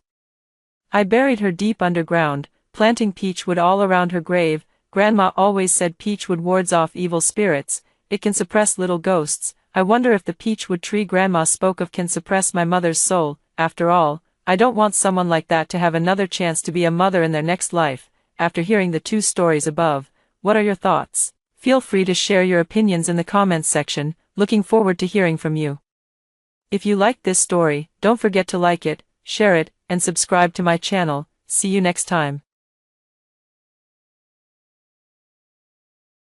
I buried her deep underground, planting peachwood all around her grave. Grandma always said peachwood wards off evil spirits. It can suppress little ghosts. I wonder if the peachwood tree Grandma spoke of can suppress my mother's soul. After all, I don't want someone like that to have another chance to be a mother in their next life. After hearing the 2 stories above, what are your thoughts? Feel free to share your opinions in the comments section. Looking forward to hearing from you. If you liked this story, don't forget to like it, share it, and subscribe to my channel. See you next time.